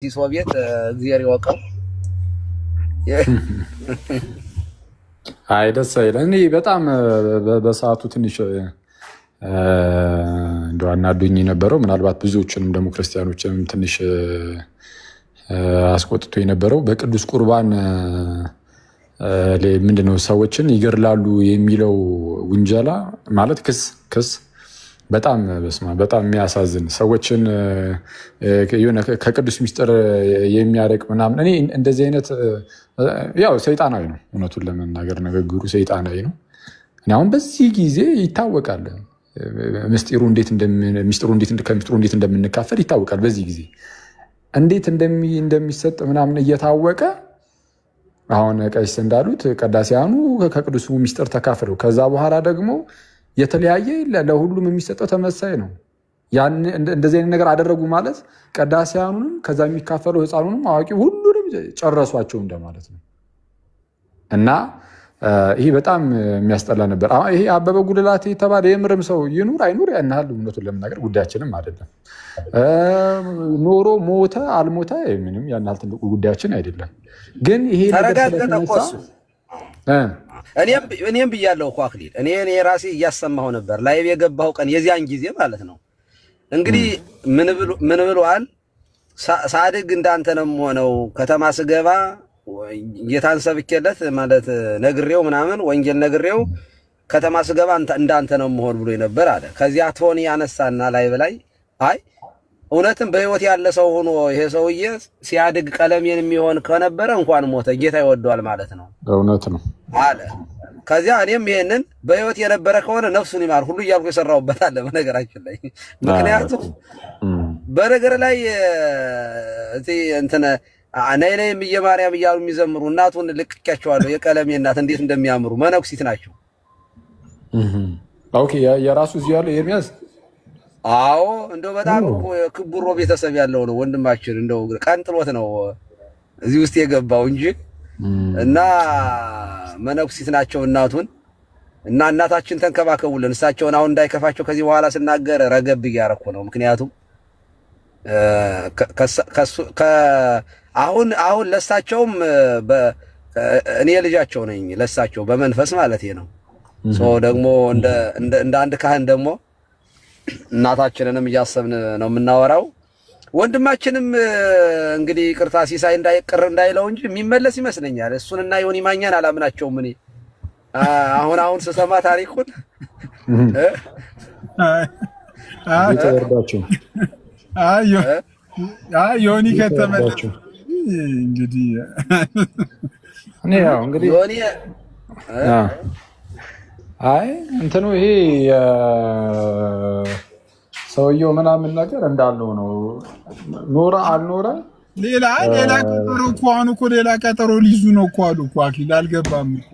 ሶቪየት እግዚአብሔር ይወቀው አይ ደስ አይልም። እኔ በጣም በሰዓቱ ትንሽ እንደው አናዱኝ ነበረው። ምናልባት ብዙዎችንም ደግሞ ክርስቲያኖችንም ትንሽ አስቆጥቶ የነበረው በቅዱስ ቁርባን ምንድነው ሰዎችን ይገርላሉ የሚለው ውንጀላ ማለት ክስ በጣም በጣም የሚያሳዝን ሰዎችን የሆነ ከቅዱስ ሚስጥር የሚያርቅ ምናምን እኔ እንደዚህ አይነት ያው ሰይጣናዊ ነው። እውነቱን ለመናገር ንግግሩ ሰይጣናዊ ነው። እኔ አሁን በዚህ ጊዜ ይታወቃል ሚስጥሩ እንዴት እንደምንካፈል ይታወቃል። በዚህ ጊዜ እንዴት እንደሚሰጥ ምናምን እየታወቀ አሁን ቀይስ እንዳሉት ቀዳሲያኑ ከቅዱስ ሚስጥር ተካፈሉ። ከዛ በኋላ ደግሞ የተለያየ ለሁሉም የሚሰጠው ተመሳይ ነው። ያን እንደዚህ አይነት ነገር አደረጉ ማለት ቀዳሲያኑንም ከዛ የሚካፈለው ህፃኑንም አዋቂ ሁሉንም ጨረሷቸው እንደማለት ነው። እና ይሄ በጣም የሚያስጠላ ነበር። ይሄ አበበ ጉልላቴ የተባለ የምርም ሰው ይኑር አይኑር ያናል እውነቱን ለመናገር ጉዳያችንም አይደለም። ኖሮ ሞተ አልሞተ ምንም ያናል ትልቁ ጉዳያችን አይደለም። ግን ይሄ ነገር ተነሳ እኔም ብያለሁ እኮ አክሊል እኔ ራሴ እያሰማሁ ነበር ላይቭ የገባው ቀን የዚያን ጊዜ ማለት ነው። እንግዲህ ምን ብሏል ሳድግ እንዳንተ ነው ሆነው ከተማ ስገባ ጌታን ሰብኬለት ማለት ነግሬው ምናምን ወንጌል ነግሬው ከተማ ስገባ እንዳንተ ነው ሆን ብሎ ነበር አለ። ከዚያ ቶኒ ያነሳና ላይቭ ላይ አይ እውነትም በህይወት ያለ ሰው ሆኖ ይሄ ሰውዬ ሲያድግ ቀለሜን የሚሆን ከነበረ እንኳን ሞተ ጌታ ይወደዋል ማለት ነው። እውነት ነው አለ። ከዚያ እኔም ይሄንን በህይወት የነበረ ከሆነ ነፍሱን ይማር ሁሉ እያልኩ የሰራውበት አለ በነገራችን ላይ። ምክንያቱም በነገር ላይ እንትን ነይነይም የማርያም እያሉ የሚዘምሩ እናቱን ልቅቄያቸዋለሁ የቀለሜ እናት እንዴት እንደሚያምሩ መነኩሲት ናቸው። ኦኬ የራሱ እዚህ ያለው ኤርሚያስ አዎ እንደው በጣም ክቡሮ ቤተሰብ ያለው ነው ወንድማችን። እንደው ቀንጥሎት ነው እዚህ ውስጥ የገባው እንጂ እና መነኩሲት ናቸው እናቱን እና እናታችን ተንከባከቡልን እሳቸውን አሁን እንዳይከፋቸው ከዚህ በኋላ ስናገር ረገብ እያረኩ ነው። ምክንያቱም አሁን ለሳቸውም እኔ ልጃቸው ነኝ ለሳቸው በመንፈስ ማለት ነው። ደግሞ እንደ አንድ ካህን ደግሞ እናታችንንም እያሰብን ነው የምናወራው። ወንድማችንም እንግዲህ ቅርታ ሲሳይ እንዳይቀር እንዳይለው እንጂ የሚመለስ ይመስለኛል። እሱንና ዮኒ ማኛን አላምናቸውም እኔ አሁን ስሰማ ታሪኩን ተወርዳቸው ዮኒ ከተመለሰ እንግዲህ እኔ ያው እንግዲህ ዮኒ አይ እንትኑ ይሄ ሰውየው ምናምን ነገር እንዳለው ነው። ኖረ አልኖረ ሌላ ቀጠሮ እኮ አሁን እኮ ሌላ ቀጠሮ ሊይዙ ነው እኮ አሉ እኮ አኪል አልገባም እኮ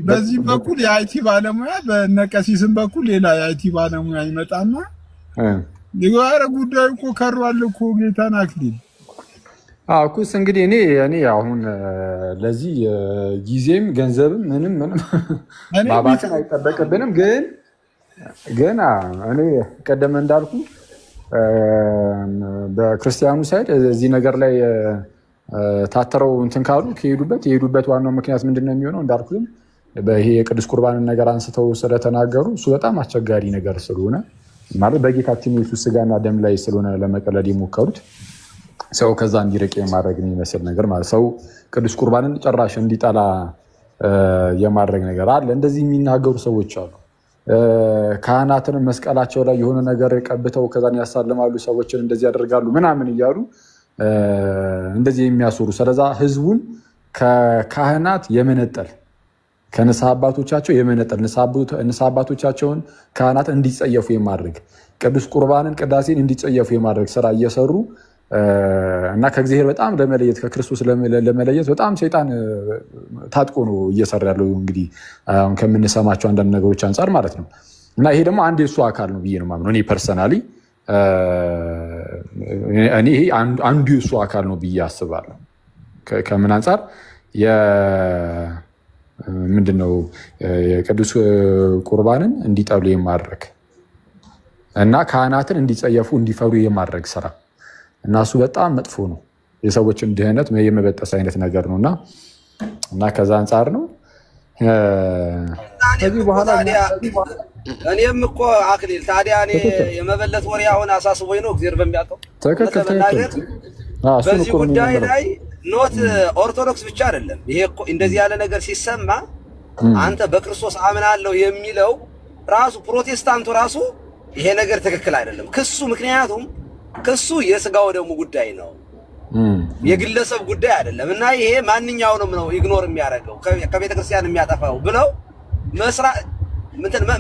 በዚህ በኩል የአይቲ ባለሙያ በነቀሲስም በኩል ሌላ የአይቲ ባለሙያ ይመጣና ሊዋረ ጉዳዩ እኮ ከሯል እኮ ጌታን አክሊል ኩስ እንግዲህ እኔ አሁን ለዚህ ጊዜም ገንዘብም ምንም ማባከን አይጠበቅብንም። ግን እኔ ቀደም እንዳልኩ በክርስቲያኑ ሳይድ እዚህ ነገር ላይ ታተረው እንትን ካሉ ከሄዱበት ዋናው ምክንያት ምንድነው የሚሆነው እንዳልኩኝ በይሄ የቅዱስ ቁርባንን ነገር አንስተው ስለተናገሩ እሱ በጣም አስቸጋሪ ነገር ስለሆነ ማለት በጌታችን ኢየሱስ ስጋና ደም ላይ ስለሆነ ለመቀለድ የሞከሩት ሰው ከዛ እንዲርቅ የማድረግ የሚመስል ነገር ማለት ሰው ቅዱስ ቁርባንን ጭራሽ እንዲጠላ የማድረግ ነገር አለ። እንደዚህ የሚናገሩ ሰዎች አሉ። ካህናትን መስቀላቸው ላይ የሆነ ነገር ቀብተው ከዛን ያሳልማሉ ሰዎችን እንደዚህ ያደርጋሉ ምናምን እያሉ እንደዚህ የሚያስሩ ስለዛ ህዝቡን ከካህናት የመነጠል ከንስሐ አባቶቻቸው የመነጠል ንስሐ አባቶቻቸውን ካህናት እንዲጸየፉ የማድረግ ቅዱስ ቁርባንን ቅዳሴን እንዲጸየፉ የማድረግ ስራ እየሰሩ እና ከእግዚአብሔር በጣም ለመለየት ከክርስቶስ ለመለየት በጣም ሰይጣን ታጥቆ ነው እየሰራ ያለው እንግዲህ አሁን ከምንሰማቸው አንዳንድ ነገሮች አንፃር ማለት ነው። እና ይሄ ደግሞ አንድ የሱ አካል ነው ብዬ ነው ማምነው እኔ ፐርሰናሊ ይሄ አንዱ የሱ አካል ነው ብዬ አስባለሁ። ከምን አንፃር ምንድነው የቅዱስ ቁርባንን እንዲጠሉ የማድረግ እና ካህናትን እንዲጸየፉ እንዲፈሩ የማድረግ ስራ እና እሱ በጣም መጥፎ ነው። የሰዎችን ድህነት የመበጠስ አይነት ነገር ነውና እና ከዛ አንፃር ነው ከዚህ በኋላ እኔም እኮ አክሊል ታዲያ እኔ የመበለት ወሬ አሁን አሳስቦኝ ነው እግዚአብሔር በሚያውቀው ተከክል በዚህ ጉዳይ ላይ ኖት ኦርቶዶክስ ብቻ አይደለም ይሄ እኮ እንደዚህ ያለ ነገር ሲሰማ አንተ በክርስቶስ አምናለሁ የሚለው ራሱ ፕሮቴስታንቱ ራሱ ይሄ ነገር ትክክል አይደለም ክሱ ምክንያቱም ክሱ የስጋው ደሙ ጉዳይ ነው የግለሰብ ጉዳይ አይደለም እና ይሄ ማንኛውንም ነው ኢግኖር የሚያደርገው ከቤተ ክርስቲያን የሚያጠፋው ብለው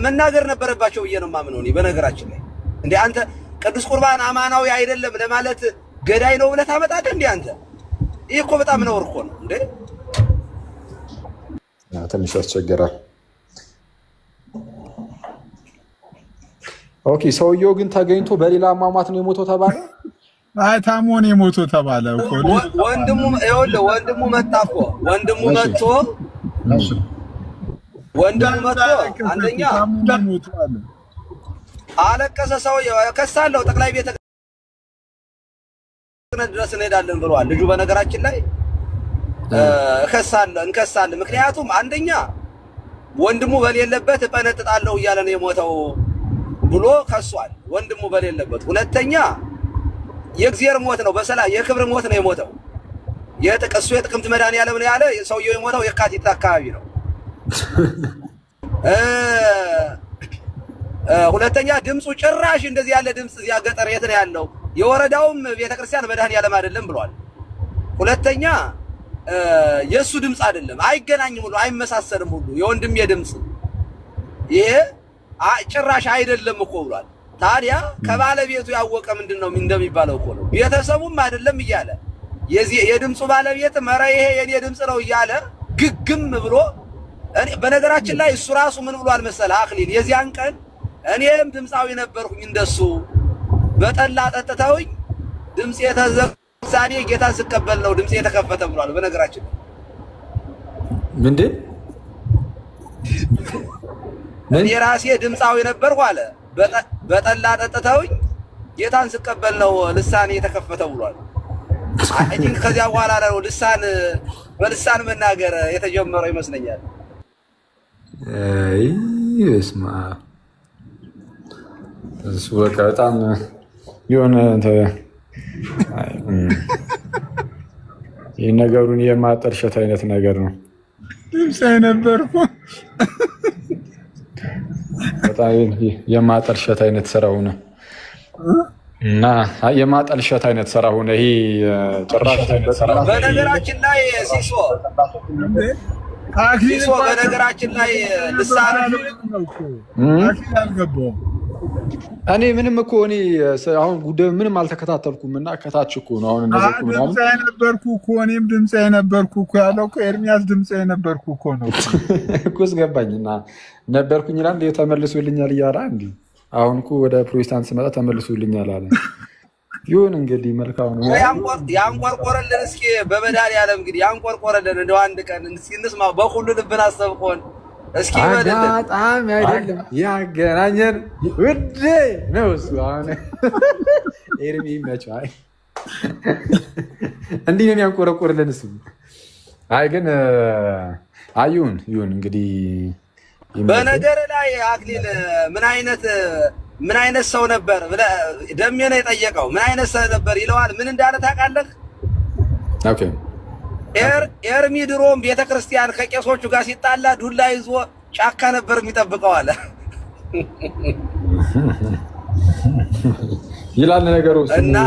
መናገር ነበረባቸው ብዬ ነው ማምነው እኔ በነገራችን ላይ እንዴ አንተ ቅዱስ ቁርባን አማናዊ አይደለም ለማለት ገዳይ ነው ብለህ ታመጣለህ እንዴ አንተ ይሄ እኮ በጣም ነውር እኮ ነው እንዴ ትንሽ ያስቸግራል ኦኬ ሰውየው ግን ተገኝቶ በሌላ አሟሟት ነው የሞተው ተባለ ታሞን የሞተው ተባለ እኮ ወንድሙ መጣ እኮ ወንድሙ መጥቶ አንደኛ አለቀሰ ሰውየው ከሳለው ጠቅላይ ቤተ ክህነት ድረስ እንሄዳለን ብለዋል ልጁ በነገራችን ላይ እንከሳለን ምክንያቱም አንደኛ ወንድሙ በሌለበት እጠነጥጣለሁ እያለ ነው የሞተው ብሎ ከሷል ወንድሙ በሌለበት ሁለተኛ የእግዚአብሔር ሞት ነው በሰላም የክብር ሞት ነው የሞተው የጥቅሱ የጥቅምት መድኃኒዓለም ነው ያለ ሰውየው የሞተው የካቲት አካባቢ ነው ሁለተኛ ድምጹ ጭራሽ እንደዚህ ያለ ድምጽ ያገጠር የት ነው ያለው የወረዳውም ቤተክርስቲያን መድኃኒዓለም አይደለም ብሏል ሁለተኛ የሱ ድምጽ አይደለም አይገናኝም ሁሉ አይመሳሰልም ሁሉ የወንድም የድምጽ ይሄ ጭራሽ አይደለም እኮ ብሏል ታዲያ ከባለቤቱ ያወቀ ምንድነው እንደሚባለው እኮ ነው ቤተሰቡም አይደለም ይያለ የድምጹ ባለቤት መረ ይሄ የኔ ድምጽ ነው ይያለ ግግም ብሎ እኔ በነገራችን ላይ እሱ ራሱ ምን ብሏል መሰለህ አክሊል የዚያን ቀን እኔም ድምጻዊ ነበርኩኝ እንደሱ በጠላ ጠጥተውኝ ድምጽ የተዘሳኔ ጌታን ስቀበል ነው ድምጽ የተከፈተ ብሏል በነገራችን ምንድን እኔ ራሴ ድምጻዊ ነበርኩ አለ በጠላ ጠጥተውኝ ጌታን ስቀበል ነው ልሳኔ የተከፈተው ብሏል አይ ቲንክ ከዚያ በኋላ ነው በልሳን መናገር የተጀመረው ይመስለኛል አይ እስማ እሱ በቃ በጣም የሆነ ይሄ ነገሩን የማጠርሸት አይነት ነገር ነው ድምጻዊ ነበርኩ በጣም የማጠርሸት አይነት ስራው ነው እና የማጠልሸት አይነት ስራ ሆነ ይሄ ጭራሽ በነገራችን ላይ ሲሶ በነገራችን ላይ ልሳን አክሊል አልገባውም እኔ ምንም እኮ እኔ አሁን ጉዳዩ ምንም አልተከታተልኩምና ከታች እኮ ነው አሁን እንደዚህ እኮ ነው ድምጻዊ ነበርኩ እኮ እኔም ድምጻዊ ነበርኩ እኮ ያለው እኮ ኤርሚያስ ድምጻዊ ነበርኩ እኮ ነው እኮስ ገባኝና ነበርኩኝ ይላል ተመልሶልኛል ይያራ እንዴ አሁን እኮ ወደ ፕሮቴስታንት ስመጣ ተመልሶልኛል አለ ይሁን እንግዲህ መልካም ነው ያንቆርቆረልን እስኪ በመድኃኒዓለም እንግዲህ ያንቆርቆረልን እንደው አንድ ቀን እስኪ እንስማው በሁሉ ልብን አሰብቆን እስኪ በጣም አይደለም ያገናኘን ውዴ ነው እሱ አሁን ኤርሚ መቻይ እንዲህ ነው ያንቆርቆረልን እሱ አይ ግን አይሁን እንግዲህ በነገር ላይ አክሊል ምን አይነት ሰው ነበር ደሜ ነው የጠየቀው ምን አይነት ሰው ነበር ይለዋል ምን እንዳለ ታውቃለህ ኦኬ ኤርሚ ድሮም ቤተክርስቲያን ከቄሶቹ ጋር ሲጣላ ዱላ ይዞ ጫካ ነበር የሚጠብቀው አለ ይላል ነገሩ እና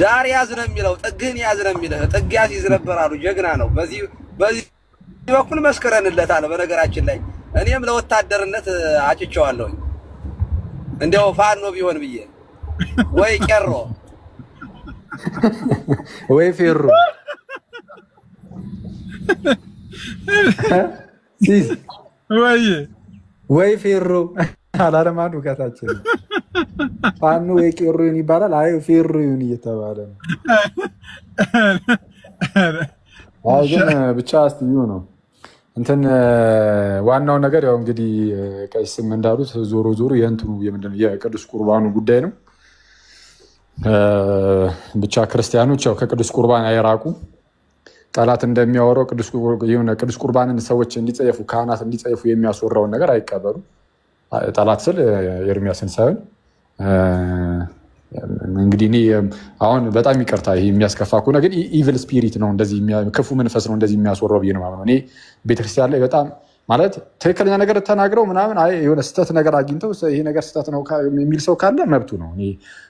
ዳር ያዝ ነው የሚለው ጥግህን ያዝ ነው የሚለው ጥግ ያዝ ነበር አሉ ጀግና ነው በዚህ በኩል መስከረንለታል በነገራችን ላይ እኔም ለወታደርነት አጭቸዋለሁ እንደው ፋኖ ቢሆን ብዬ ወይ ቀሮ ወይ ፌሮ ሲስ ወይ ፌሮ አላረማዱ ከታችን ፋኖ ወይ ቀሮ ይባላል አይ ፌሮ ይሁን እየተባለ ነው አሁን ብቻ አስተዩ ነው እንትን ዋናው ነገር ያው እንግዲህ ቀይስም እንዳሉት ዞሮ የእንትኑ የምንድነው የቅዱስ ቁርባኑ ጉዳይ ነው ብቻ ክርስቲያኖች ያው ከቅዱስ ቁርባን አይራቁ። ጠላት እንደሚያወራው ቅዱስ ቁርባንን ሰዎች እንዲጸየፉ ካህናት እንዲጸየፉ የሚያስወራውን ነገር አይቀበሉ። ጠላት ስል ኤርሚያስን ሳይሆን እንግዲህ እኔ አሁን በጣም ይቅርታ ይሄ የሚያስከፋ ከሆነ ግን ኢቪል ስፒሪት ነው እንደዚህ ክፉ መንፈስ ነው እንደዚህ የሚያስወራው ብዬ ነው ማምነው። እኔ ቤተክርስቲያን ላይ በጣም ማለት ትክክለኛ ነገር ተናግረው ምናምን የሆነ ስህተት ነገር አግኝተው ይሄ ነገር ስህተት ነው የሚል ሰው ካለ መብቱ ነው። እኔ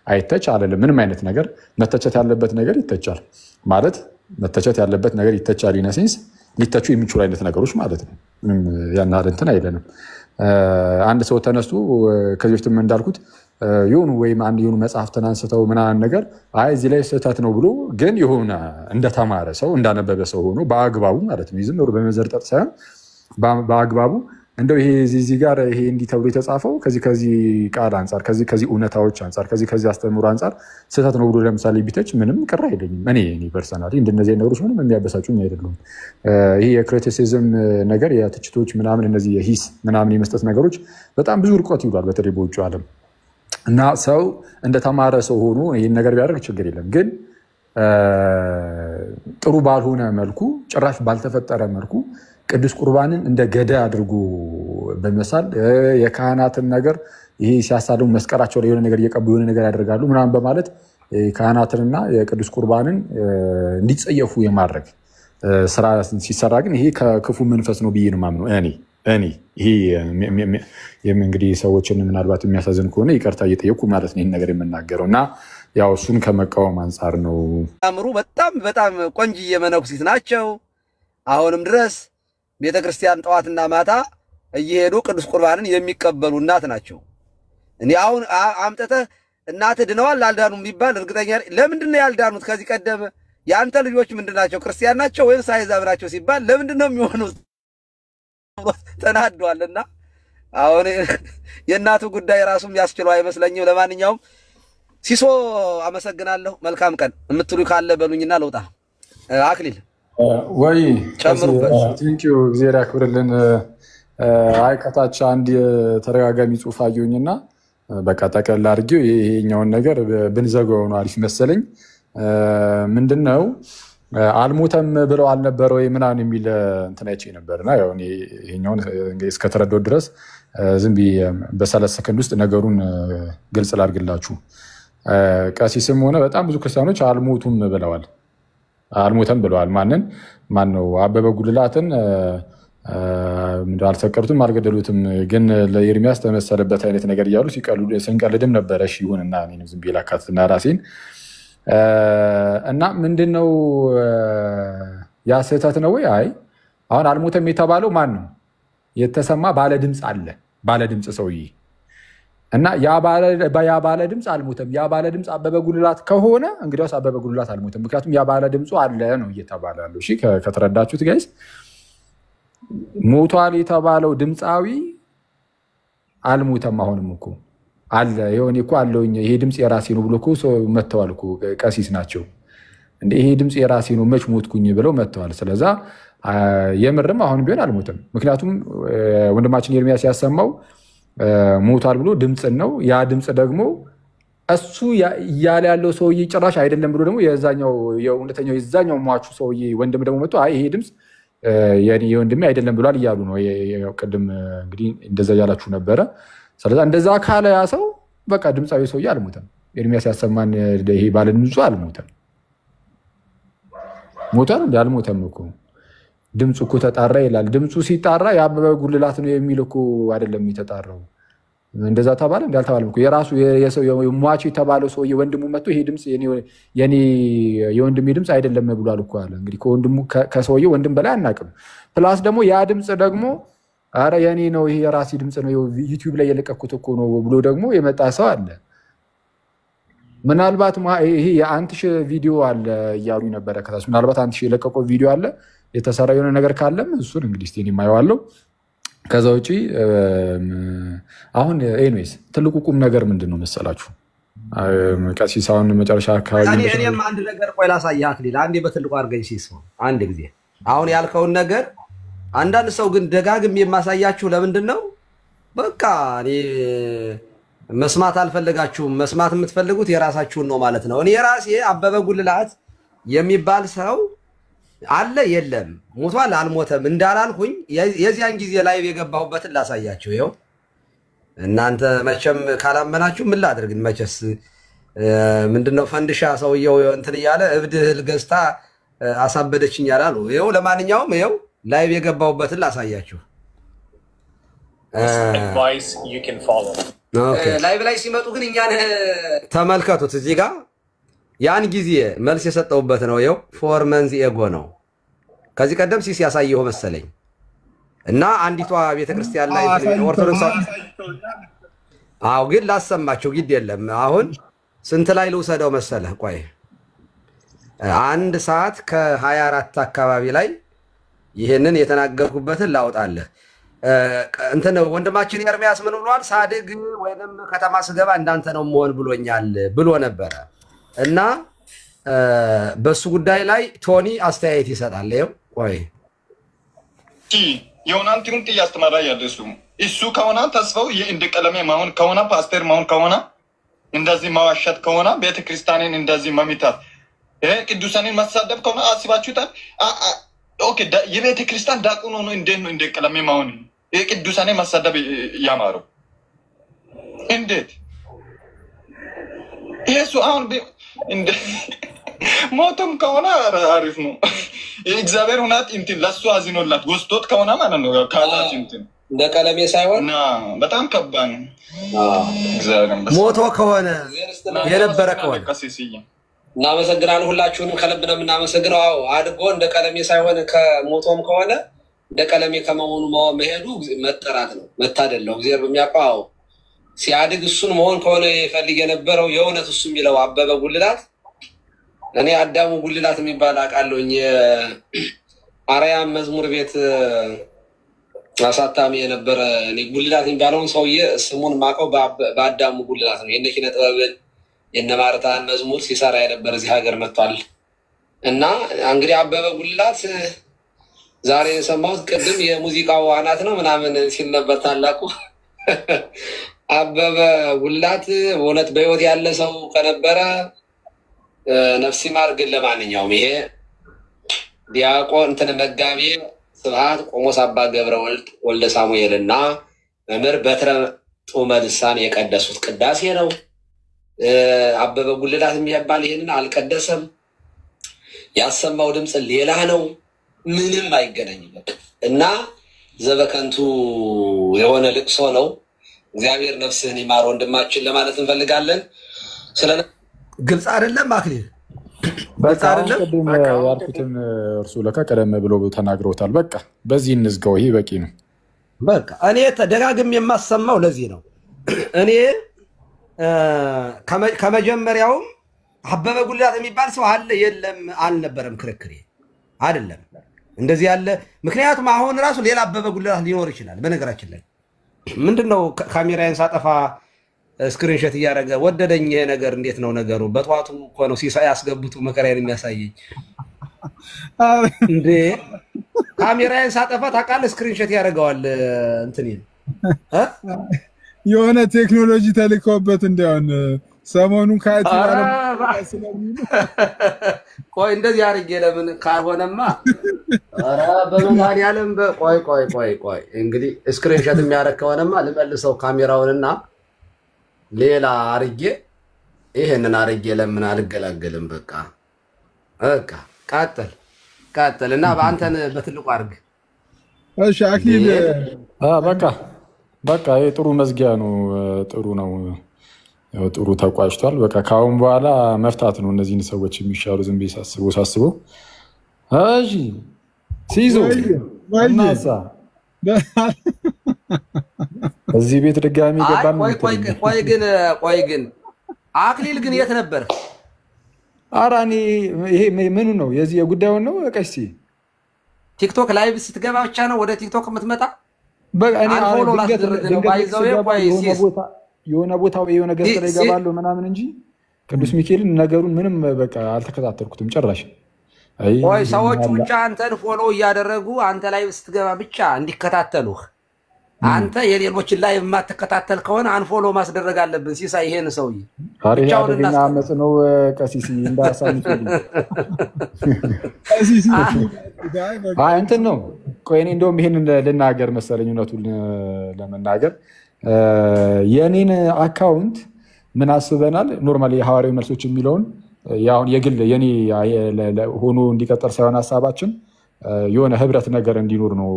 አይተች አለለም ምንም አይነት ነገር መተቸት ያለበት ነገር ይተቻል ማለት መተቸት ያለበት ነገር ይተቻል። ኢነሴንስ ሊተቹ የሚችሉ አይነት ነገሮች ማለት ነው። ምንም ያን እንትን አይደለም። አንድ ሰው ተነስቶ ከዚህ በፊትም እንዳልኩት የሆኑ ወይም አንድ የሆኑ መጽሐፍትን አንስተው ምናምን ነገር እዚህ ላይ ስህተት ነው ብሎ ግን የሆነ እንደተማረ ሰው እንዳነበበ ሰው ሆኖ በአግባቡ ማለት ነው ዝም ብሎ በመዘርጠጥ ሳይሆን በአግባቡ እንደው ይሄ እዚህ ጋር ይሄ እንዲህ ተብሎ የተጻፈው ከዚህ ቃል አንፃር ከዚህ እውነታዎች አንፃር ከዚህ አስተምሮ አንፃር ስህተት ነው ብሎ ለምሳሌ ቢተች ምንም ቅር አይለኝም። እኔ ፐርሰናሊ እንደነዚህ ነገሮች ምንም የሚያበሳጩኝ አይደሉም። ይሄ የክሪቲሲዝም ነገር የትችቶች ምናምን እነዚህ የሂስ ምናምን የመስጠት ነገሮች በጣም ብዙ ርቀት ይውላል በተለይ በውጭ ዓለም እና ሰው እንደተማረ ሰው ሆኖ ይህን ነገር ቢያደርግ ችግር የለም። ግን ጥሩ ባልሆነ መልኩ ጭራሽ ባልተፈጠረ መልኩ ቅዱስ ቁርባንን እንደ ገዳ አድርጎ በመሳል የካህናትን ነገር ይሄ ሲያሳልሙ መስቀላቸው ላይ የሆነ ነገር እየቀቡ የሆነ ነገር ያደርጋሉ ምናምን በማለት ካህናትንና የቅዱስ ቁርባንን እንዲጸየፉ የማድረግ ስራ ሲሰራ ግን ይሄ ከክፉ መንፈስ ነው ብዬ ነው የማምነው እኔ ይሄ እንግዲህ ሰዎችን ምናልባት የሚያሳዝን ከሆነ ይቅርታ እየጠየቁ ማለት ነው ይህን ነገር የምናገረው እና ያው እሱን ከመቃወም አንጻር ነው። አምሩ በጣም ቆንጅዬ መነኩሲት ናቸው። አሁንም ድረስ ቤተክርስቲያን ጠዋትና ማታ እየሄዱ ቅዱስ ቁርባንን የሚቀበሉ እናት ናቸው። እኔ አሁን አምጥተህ እናትህ ድነዋል አልዳኑም ቢባል እርግጠኛ ለምንድን ነው ያልዳኑት? ከዚህ ቀደም የአንተ ልጆች ምንድን ናቸው? ክርስቲያን ናቸው ወይስ አሕዛብ ናቸው ሲባል ለምንድን ነው የሚሆኑት? ተናዷልና አሁን የእናቱ ጉዳይ ራሱም ያስችለው አይመስለኝም። ለማንኛውም ሲሶ አመሰግናለሁ። መልካም ቀን የምትሉ ካለ በሉኝና ልውጣ። አክሊል ወይ ጨምሩበት። ቴንኪው እግዚአብሔር ያክብርልን። ከታች አንድ ተረጋጋሚ ጽሑፍ አየሁኝና በቃ ጠቅለል አድርጌው ይሄኛውን ነገር ብንዘጋው ነው አሪፍ መሰለኝ። ምንድነው አልሞተም ብለው አልነበረ ወይ ምናምን የሚል እንትን አይቼ ነበርና ያው እኔ ይሄኛውን እስከተረዳው ድረስ ዝም ብዬ በ30 ሰከንድ ውስጥ ነገሩን ግልጽ ላድርግላችሁ። ቀሲስም ሆነ በጣም ብዙ ክርስቲያኖች አልሞቱም ብለዋል። አልሞተም ብለዋል። ማነው አበበ ጉልላትን አልሰቀሉትም አልገደሉትም፣ ግን ለኤርሚያስ ተመሰለበት አይነት ነገር እያሉ ስንቀልድም ነበረ። እሺ ይሁንና እኔንም ዝም ብዬ ላካትትና ራሴን እና ምንድነው ያ ስህተት ነው ወይ? አይ አሁን አልሞተም የተባለው ማን ነው? የተሰማ ባለ ድምፅ አለ፣ ባለ ድምፅ ሰውዬ እና ያ ባለ ድምፅ አልሞተም። ያ ባለ ድምፅ አበበ ጉልላት ከሆነ እንግዲያውስ አበበ ጉልላት አልሞተም። ምክንያቱም ያ ባለ ድምፁ አለ ነው እየተባለ ያለው። እሺ ከተረዳችሁት ጋይስ፣ ሞቷል የተባለው ድምፃዊ አልሞተም። አሁንም እኮ አለ የሆነ እኮ አለውኝ ይሄ ድምፅ የራሴ ነው ብሎ እኮ ሰው መተዋል እኮ ቀሲስ ናቸው እንዴ ይሄ ድምፅ የራሴ ነው መች ሞትኩኝ ብለው መተዋል። ስለዛ የምርም አሁን ቢሆን አልሞተም። ምክንያቱም ወንድማችን ኤርሚያስ ያሰማው ሞቷል ብሎ ድምፅን ነው። ያ ድምፅ ደግሞ እሱ እያለ ያለው ሰውዬ ጭራሽ አይደለም ብሎ ደግሞ የዛኛው የእውነተኛው የዛኛው ሟቹ ሰውዬ ወንድም ደግሞ መጥቶ አይ ይሄ ድምፅ የወንድሜ አይደለም ብሏል እያሉ ነው። ቅድም እንግዲህ እንደዛ እያላችሁ ነበረ። ስለዛ እንደዛ ካለ ያ ሰው በቃ ድምፃዊ ሰውዬ አልሞተም። ኤርሚያስ ያሰማን ይሄ ባለ ድምፁ አልሞተም። ሞቷል እንዴ? አልሞተም እኮ ድምፁ እኮ ተጣራ ይላል። ድምፁ ሲጣራ የአበበ ጉልላት ነው የሚል እኮ አይደለም የተጣራው። እንደዛ ተባለ እንዴ? አልተባለም እኮ የራሱ የሰው ሟቹ የተባለው ሰውዬ ወንድሙ መጥቶ ይሄ ድምፅ የኔ የወንድሜ ድምፅ አይደለም ብሏል እኮ አለ። እንግዲህ ከወንድሙ ከሰውዬው ወንድም በላይ አናውቅም። ፕላስ ደግሞ ያ ድምፅ ደግሞ አረ የኔ ነው ይሄ የራሴ ድምፅ ነው ዩቲዩብ ላይ የለቀኩት እኮ ነው ብሎ ደግሞ የመጣ ሰው አለ። ምናልባት ይሄ የአንትሽ ቪዲዮ አለ እያሉ ነበረ ከታች። ምናልባት አንትሽ የለቀቀው ቪዲዮ አለ የተሰራ የሆነ ነገር ካለም እሱን እንግዲህ እስቲ የማየዋለው። ከዛ ውጪ አሁን ኤኒዌይስ ትልቁ ቁም ነገር ምንድነው መሰላችሁ? ቀሲስ አሁን መጨረሻ አካባቢ እኔም አንድ ነገር ቆይ ላሳይህ አክሊል፣ አንዴ በትልቁ አድርገኝ ሲስማ አንድ ጊዜ አሁን ያልከውን ነገር አንዳንድ ሰው ግን ደጋግም የማሳያችሁ ለምንድን ነው? በቃ እኔ መስማት አልፈለጋችሁም። መስማት የምትፈልጉት የራሳችሁን ነው ማለት ነው። እኔ ራሴ አበበ ጉልላት የሚባል ሰው አለ የለም ሞቷል አልሞተም እንዳላልኩኝ የዚያን ጊዜ ላይቭ የገባሁበትን ላሳያችሁ። ይኸው እናንተ መቼም ካላመናችሁ ምን ላድርግ? መቼስ ምንድነው ፈንድሻ ሰውየው እንትን እያለ እብድ እህል ገዝታ አሳበደችኝ ያላሉ። ይኸው ለማንኛውም ይኸው ላይቭ የገባሁበትን ላሳያችሁ። ላይቭ ላይ ሲመጡ ግን እኛን ተመልከቱት። እዚህ ጋር ያን ጊዜ መልስ የሰጠውበት ነው። ይኸው ፎር መንዝ ኤጎ ነው። ከዚህ ቀደም ሲስ ያሳየው መሰለኝ እና አንዲቷ ቤተክርስቲያን ላይ ኦርቶዶክስ ግን ላሰማቸው ግድ የለም። አሁን ስንት ላይ ልውሰደው መሰለህ? ቆይ 1 ሰዓት ከ24 አካባቢ ላይ ይሄንን የተናገርኩበትን ላውጣለህ። እንትን ወንድማችን ኤርሚያስ ምን ብሏል? ሳድግ ወይንም ከተማ ስገባ እንዳንተ ነው መሆን ብሎኛል ብሎ ነበረ እና በሱ ጉዳይ ላይ ቶኒ አስተያየት ይሰጣል። ይኸው ቆይ የሆናንቲሩን ያስተማራ ያለ እሱ ከሆነ ተስፋው እንደ ቀለሜ ማሆን ከሆነ ፓስተር ማሆን ከሆነ እንደዚህ ማዋሸት ከሆነ ቤተክርስቲያንን እንደዚህ መሚታት ቅዱሳንን መሳደብ ከሆነ አስባችሁታል? ኦኬ የቤተክርስቲያን ዳቁን ሆኖ እንዴት ነው እንደ ቀለሜ ማሆን ቅዱሳንን መሳደብ ያማረው? እንዴት ኢየሱስ አሁን እንደ ሞተም ከሆነ አሪፍ ነው። እግዚአብሔር ሁናት እንትን ለሱ አዝኖላት ወስዶት ከሆነ ማለት ነው ካላች እንትን እንደ ቀለሜ ሳይሆን በጣም ከባድ ነው። እግዚአብሔር ሞቶ ከሆነ የነበረ ከሆነ እናመሰግናለን። ሁላችሁንም ከልብ ነው የምናመሰግነው። አድጎ እንደ ቀለሜ ሳይሆን ከሞቶም ከሆነ እንደ ቀለሜ ከመሆኑ መሄዱ መጠራት ነው፣ መታደል ነው። እግዚአብሔር በሚያውቀው ሲያድግ እሱን መሆን ከሆነ ይፈልግ የነበረው የእውነት እሱ የሚለው አበበ ጉልላት እኔ አዳሙ ጉልላት የሚባል አውቃለሁኝ። አርያም መዝሙር ቤት አሳታሚ የነበረ እኔ ጉልላት የሚባለውን ሰውዬ ስሙን ማቀው በአዳሙ ጉልላት ነው። የነ ኪነ ጥበብን የነ ማርታን መዝሙር ሲሰራ የነበረ እዚህ ሀገር መጥቷል። እና እንግዲህ አበበ ጉልላት ዛሬ የሰማሁት ቅድም የሙዚቃው አናት ነው ምናምን ሲል ነበር ታላቁ አበበ ጉልላት እውነት በህይወት ያለ ሰው ከነበረ ነፍሲ ማር። ግን ለማንኛውም ይሄ ዲያቆን እንትን መጋቢ ስብሐት ቆሞስ አባ ገብረ ወልደ ሳሙኤልና መምህር በትረ ጡመ ልሳን የቀደሱት ቅዳሴ ነው። አበበ ጉልላት የሚባል ይሄንን አልቀደሰም። ያሰማው ድምጽ ሌላ ነው። ምንም አይገናኝም እና ዘበከንቱ የሆነ ልቅሶ ነው። እግዚአብሔር ነፍስህን ይማር ወንድማችን ለማለት እንፈልጋለን። ግልጽ አይደለም አክሊል በቃ ቀደም ያልኩትን እርሱ ለካ ቀደም ብሎ ተናግሮታል። በቃ በዚህ እንዝጋው፣ ይሄ በቂ ነው። በቃ እኔ ተደጋግም የማሰማው ለዚህ ነው። እኔ ከመጀመሪያውም አበበ ጉልላት የሚባል ሰው አለ የለም አልነበረም ክርክሬ አይደለም እንደዚህ ያለ። ምክንያቱም አሁን ራሱ ሌላ አበበ ጉልላት ሊኖር ይችላል። በነገራችን ላይ ምንድነው ካሜራዬን ሳጠፋ ስክሪንሾት እያደረገ ወደደኝ። ይሄ ነገር እንዴት ነው ነገሩ? በጧቱ እኮ ነው ሲሳይ ያስገቡት መከራዬን የሚያሳየኝ እንዴ። ካሜራዬን ሳጠፋ ታውቃለህ ስክሪንሾት ያደርገዋል እንትን የሆነ ቴክኖሎጂ ተልኮበት እንዳውን ሰሞኑን ካቲ ቆይ እንደዚህ አድርጌ ለምን ካልሆነማ ኧረ በመድኃኒዓለም ቆይ እንግዲህ ስክሪንሾት የሚያደርግ ከሆነማ ልመልሰው ካሜራውንና ሌላ አርጌ ይሄንን አርጌ ለምን አልገላገልም? በቃ ቀጥልና በአንተን በትልቁ አርግ። እሺ አክሊል በቃ ይሄ ጥሩ መዝጊያ ነው። ጥሩ ነው። ያው ጥሩ ተቋጭቷል። በቃ ካሁን በኋላ መፍታት ነው እነዚህን ሰዎች የሚሻሉ። ዝም ብዬ ሳስበው እሺ ሲዞ እናሳ እዚህ ቤት ድጋሚ ገባን። ቆይ ግን አክሊል ግን የት ነበር? ኧረ እኔ ይሄ ምኑ ነው የዚህ የጉዳዩን ነው። ቀሲ ቲክቶክ ላይቭ ስትገባ ብቻ ነው ወደ ቲክቶክ የምትመጣ? በቃ እኔ የሆነ ቦታው የሆነ ገጽ ላይ ገባለሁ ምናምን እንጂ ቅዱስ ሚካኤልን ነገሩን ምንም በቃ አልተከታተልኩትም ጭራሽ። ቆይ ሰዎች ብቻ አንተን ፎሎ እያደረጉ አንተ ላይ ስትገባ ብቻ እንዲከታተሉህ አንተ የሌሎችን ላይ የማትከታተል ከሆነ አንፎሎ ማስደረግ አለብን። ሲሳይ ይሄን ሰውዬ ብቻውን አመጽ ነው ቀሲስ እንዳሳምጡ ቀሲስ እንትን ነው። ቆይ እኔ እንደውም ይሄን ልናገር መሰለኝ እውነቱን ለመናገር የኔን አካውንት ምን አስበናል ኖርማሊ የሐዋርያዊ መልሶች የሚለውን ያውን የግል የኔ ሆኖ እንዲቀጥል ሳይሆን ሐሳባችን የሆነ ህብረት ነገር እንዲኖር ነው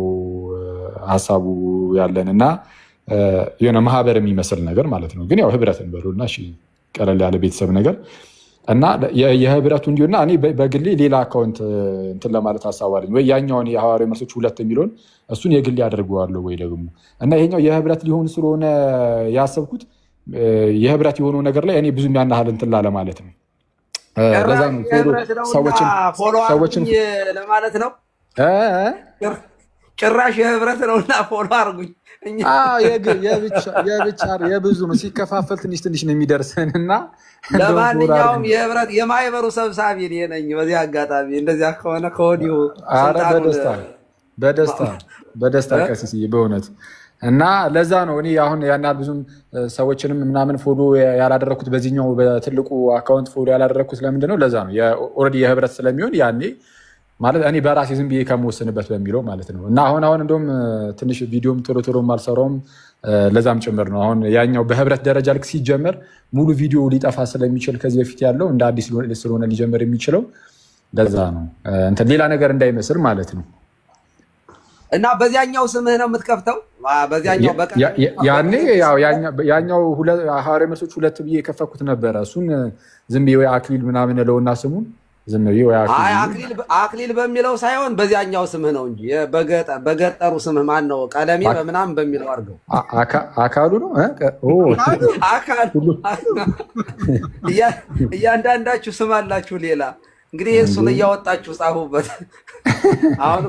ሐሳቡ ያለንና የሆነ ማህበር የሚመስል ነገር ማለት ነው። ግን ያው ህብረት እንበሉና እሺ ቀለል ያለ ቤተሰብ ነገር እና የህብረቱ እንዲሆንና እኔ በግሌ ሌላ አካውንት እንትን ለማለት ሐሳብ አለኝ ወይ ያኛውን የሐዋርያዊ መልሶች 2 የሚለውን እሱን የግል ያደርገዋለሁ ወይ ደግሞ እና ይሄኛው የህብረት ሊሆን ስለሆነ ያሰብኩት የህብረት የሆነው ነገር ላይ እኔ ብዙ የሚያናህል እንትን ላለ ማለት ነው። ለዛ ነው ሰዎችን ለማለት ነው ጭራሽ የህብረት ነውና ፎሎ አርጉኝ። የብዙ ነው ሲከፋፈል ትንሽ ትንሽ ነው የሚደርሰንና ለማንኛውም የህብረት የማይበሩ ሰብሳቢ ነኝ። በዚህ አጋጣሚ እንደዚያ ከሆነ ከወዲሁ በደስታ ቀሲስዬ በእውነት እና ለዛ ነው እኔ አሁን ያናል ብዙም ሰዎችንም ምናምን ፎሎ ያላደረኩት በዚህኛው በትልቁ አካውንት ፎሎ ያላደረኩት ለምንድን ነው? ለዛ ነው ኦሬዲ የህብረት ስለሚሆን ያኔ ማለት እኔ በራሴ ዝም ብዬ ከመወሰንበት በሚለው ማለት ነው። እና አሁን እንደውም ትንሽ ቪዲዮም ቶሎ አልሰራውም ለዛም ጭምር ነው። አሁን ያኛው በህብረት ደረጃ ልክ ሲጀመር ሙሉ ቪዲዮ ሊጠፋ ስለሚችል ከዚህ በፊት ያለው እንደ አዲስ ስለሆነ ሊጀመር የሚችለው ለዛ ነው እንትን ሌላ ነገር እንዳይመስል ማለት ነው። እና በዚያኛው ስምህ ነው የምትከፍተው? በዚያኛው ያኔ ያኛው ሐዋርያዊ መልሶች 2 ብዬ የከፈኩት ነበረ። እሱን ዝም ብዬ ወይ አክሊል ምናምን ለውና ስሙን ዝም ብዬ ወይ አክሊል በሚለው ሳይሆን በዚያኛው ስምህ ነው እንጂ በገጠሩ ስምህ ማን ነው? ቀለሜ በምናምን በሚለው አድርገው። አካሉ ነው አካሉ እያንዳንዳችሁ ስም አላችሁ ሌላ። እንግዲህ እሱን እያወጣችሁ ጻፉበት። አሁን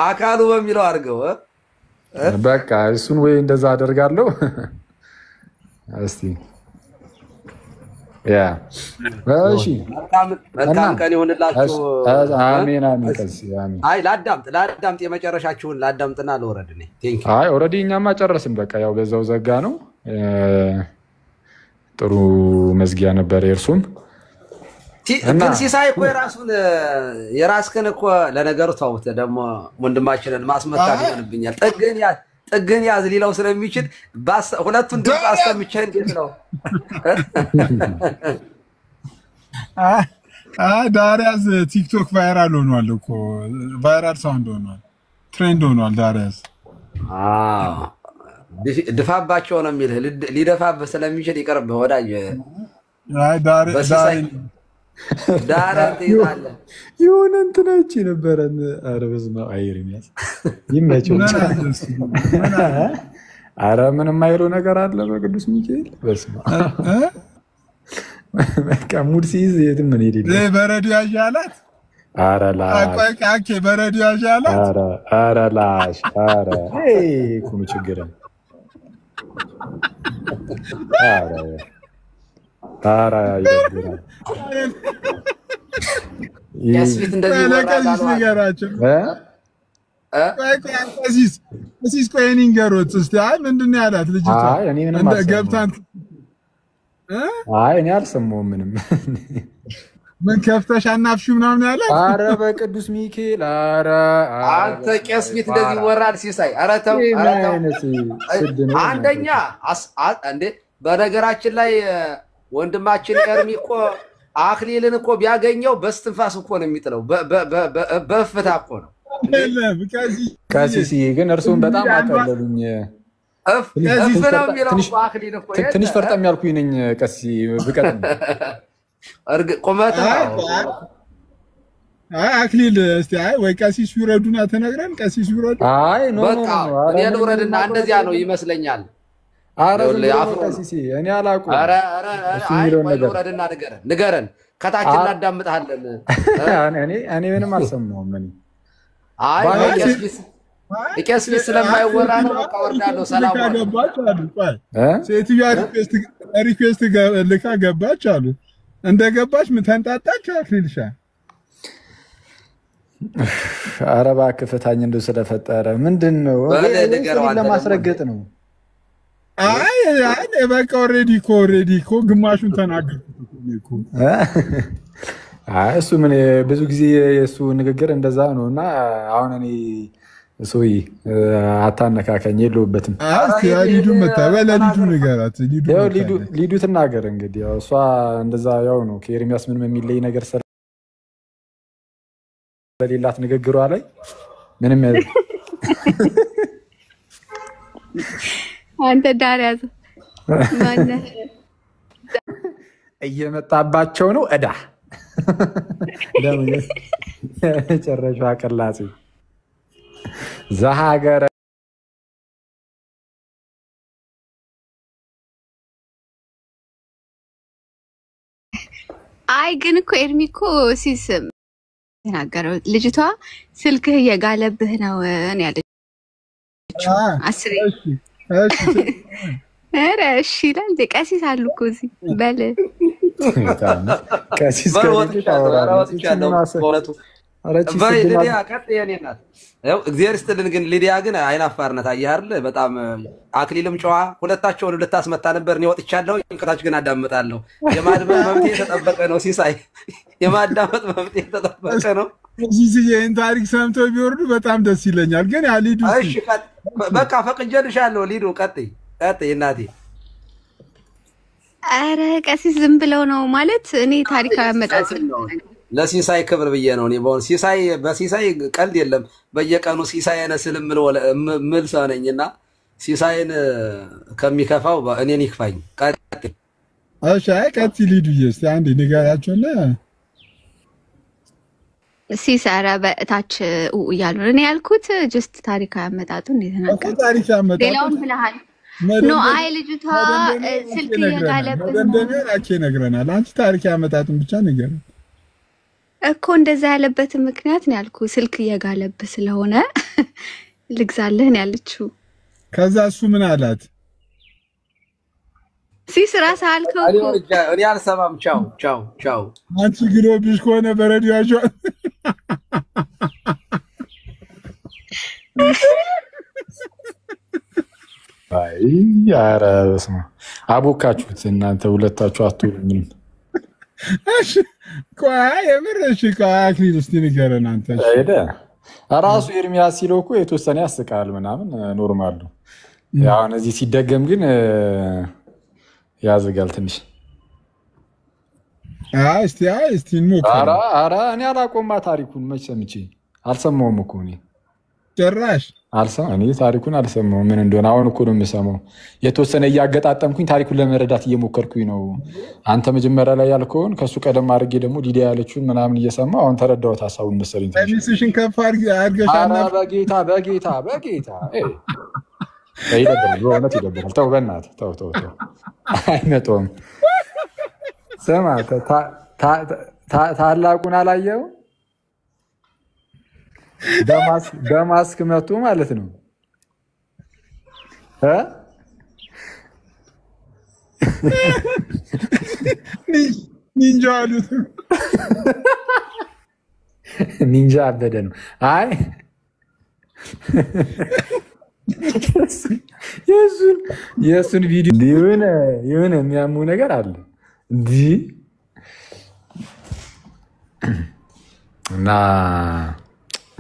አካሉ በሚለው አድርገው በቃ እሱን ወይ እንደዛ አደርጋለሁ። እስቲ ያ እሺ መልካም ቀን ይሁንላችሁ። አሜን አሜን። አሜን። አይ ላዳምጥ የመጨረሻችሁን ላዳምጥና ልወረድ ነኝ። ቴንክ ዩ። አይ ኦሬዲ እኛማ ጨረስን። በቃ ያው በዛው ዘጋ ነው። ጥሩ መዝጊያ ነበር የእርሱም ግን ሲሳይ እኮ የራስህን እኮ ለነገሩ ተውት። ደግሞ ወንድማችንን ማስመታት ይሆንብኛል። ጥግን ያዝ ሊለው ስለሚችል ሁለቱን ድምፅ አስተምቼ እንዴት ነው? ዳሪያስ ቲክቶክ ቫይራል ሆኗል እኮ ቫይራል ሳውንድ ሆኗል፣ ትሬንድ ሆኗል። ዳሪያስ ድፋባቸው ነው የሚልህ። ሊደፋብህ ስለሚችል ይቀርብህ ወዳጅ። ዳራን ትይዛለህ ይሁን እንትናች ነበረን። ኧረ በስመ አብ ኤርሚያስ ይመችው። ኧረ ምንም የማይለው ነገር አለ በቅዱስ ሚካኤል። በስመ አብ በቃ ሙድ ሲይዝ የትም ምን ይሄድ በረዲዮ ያዣላት። ኧረ ላሽ በረዲዮ ያዣላት። ኧረ ላሽ ኩኑ ችግር ታራ ይደብራል። ያስፊት እንደዚህ ለቀሲስ ንገራቸው። ቀሲስ ቆይ ንገሩት እስቲ። አይ ምንድን ነው ያላት ልጅቷ? እንደ ገብታን እኔ አልሰማሁም ምንም። ምን ከፍተሽ አናፍሺው ምናምን ያላት? ኧረ በቅዱስ ሚካኤል ኧረ አንተ ቀስፊት እንደዚህ ወራል ሲሳይ። ኧረ ተው አንደኛ እንዴ በነገራችን ላይ ወንድማችን ኤርሚ እኮ አክሊልን እኮ ቢያገኘው በስትንፋስ እኮ ነው የሚጥለው። በፍታ እኮ ነው። ቀሲስዬ ግን እርሱን በጣም አቀለሉኝ። ትንሽ ፈርጠም ያልኩኝ ነኝ። ቀሲስ ብቀጥም ቁመት አክሊል እስቲ ወይ ቀሲስ ይውረዱና ተነግረን ቀሲስ ይውረዱ። አይ ኖ በቃ እኔ ልውረድና እንደዚያ ነው ይመስለኛል። እኔ አላውቅም። ውረድና ንገረን፣ ከታች እናዳምጥሃለን። እኔ ምንም አልሰማሁም። ቄስፊት ስለማይወራ ነው። በቃ ወርዳለሁ። ሰላም ሴትዮዋ ሪኩዌስት ልካ ገባች አሉ። እንደገባች ምን ተንጣጣች? አክሊልሻ ኧረ እባክህ ፍታኝ እንደው ስለፈጠረ ምንድን ነው ለማስረገጥ ነው? አይ በቃ ኦልሬዲ እኮ ግማሹን ተናገርኩት እኮ። አይ እሱ ምን ብዙ ጊዜ የእሱ ንግግር እንደዛ ነው። እና አሁን እኔ ሶይ አታነካከኝ የለውበትም። ሊዱ መታበለ ሊዱ ንገራት ሊዱ ትናገር እንግዲህ ያው እሷ እንደዛ ያው ነው። ከኤርሚያስ ምንም የሚለይ ነገር ስለሌላት ንግግሯ ላይ ምንም አንተ ዳር ያዘ ማነህ እየመጣባቸው ነው እዳ ጨረሻ ቅላጼ ዘሀገረ አይ ግን እኮ ኤርሚ እኮ ሲስም ተናገረው ልጅቷ ስልክህ እየጋለብህ ነው ያለችው። አስሬ ኧረ እሺ ይላል። ቀሲስ አሉ እኮ እዚህ በል ቀሲስ ሊዲያ ቀጥ የኔ ናት። እግዚአብሔር ይስጥልን። ግን ሊዲያ ግን አይናፋርነት አየህ አይደል? በጣም አክሊልም ጨዋ ሁለታቸውን ልታስመታ ነበር። እኔ ወጥቻለሁ፣ እንቅታችሁ ግን አዳምጣለሁ። የማድመጥ መብቴ የተጠበቀ ነው። ሲሳይ የማዳመጥ መብቴ የተጠበቀ ነው። ይህን ታሪክ ሰምተው ቢወርዱ በጣም ደስ ይለኛል። ግን ያ ሊዱ እሺ በቃ ፈቅጄልሻለሁ። ሊዱ ቀጥይ እናቴ። ኧረ ቀሲስ ዝም ብለው ነው ማለት እኔ ታሪካዊ አመጣጥ ለሲሳይ ክብር ብዬ ነው። እኔ በሆነ ሲሳይ በሲሳይ ቀልድ የለም። በየቀኑ ሲሳይ አይነስል ምል ሰው ነኝና ሲሳይን ከሚከፋው እኔን ይክፋኝ። ቀጥይ። እሺ ቀጥይ ሊዱዬ። እስቲ አንዴ ንገራቸውና ሲሳራ በእታች እያሉ እኔ ያልኩት ጀስት ታሪካዊ አመጣጡ እንዴት ተናገረ? ታሪካዊ አመጣጡ ሌላውን ብለሃል። ኖ አይ ልጅቷ ስልክ እየጋለብህ እንደነራቼ ነግረናል። አንቺ ታሪካዊ አመጣጡን ብቻ ንገረን እኮ። እንደዛ ያለበት ምክንያት ነው ያልኩ ስልክ እየጋለብህ ስለሆነ ልግዛልህ ነው ያለችው። ከዛ እሱ ምን አላት? ሲስራ ሳልከው እኔ አልሰማም። ቻው አንቺ ግሎብሽ ከሆነ በረዲያቸው አይ ኧረ በስመ አብ አቦካችሁት እናንተ ሁለታችሁ አትውሉም። እሺ ቆይ የምር እሺ አክሊል እስቲ ንገረን አንተ። ሄደ ራሱ ኤርሚያስ ሲለው እኮ የተወሰነ ያስቃል ምናምን ኖርማል ነው። ያው እዚህ ሲደገም ግን ያዘጋል ትንሽ። እስቲ እንሞክር። ኧረ እኔ አላቆማ ታሪኩን መች ሰምቼ አልሰማሁም እኮ እኔ ጭራሽ እኔ ታሪኩን አልሰማሁም። ምን እንደሆነ አሁን እኮ ነው የምሰማው። የተወሰነ እያገጣጠምኩኝ ታሪኩን ለመረዳት እየሞከርኩኝ ነው። አንተ መጀመሪያ ላይ ያልከውን ከሱ ቀደም አድርጌ ደግሞ ሊዲያ ያለችውን ምናምን እየሰማ አሁን ተረዳሁት ሀሳቡን መሰለኝ። ሚስሽን ከፍ አድርገሻና በጌታ ይደብራል፣ በእውነት ይደብራል። ተው በእናትህ ተው አይመጣውም። ስማ ታላቁን አላየኸውም? በማስክ መቶ ማለት ነው። ኒንጃ አሉት። ኒንጃ አበደ ነው። አይ የእሱን ቪዲዮ የሆነ የሚያሙ ነገር አለ እንዲህ እና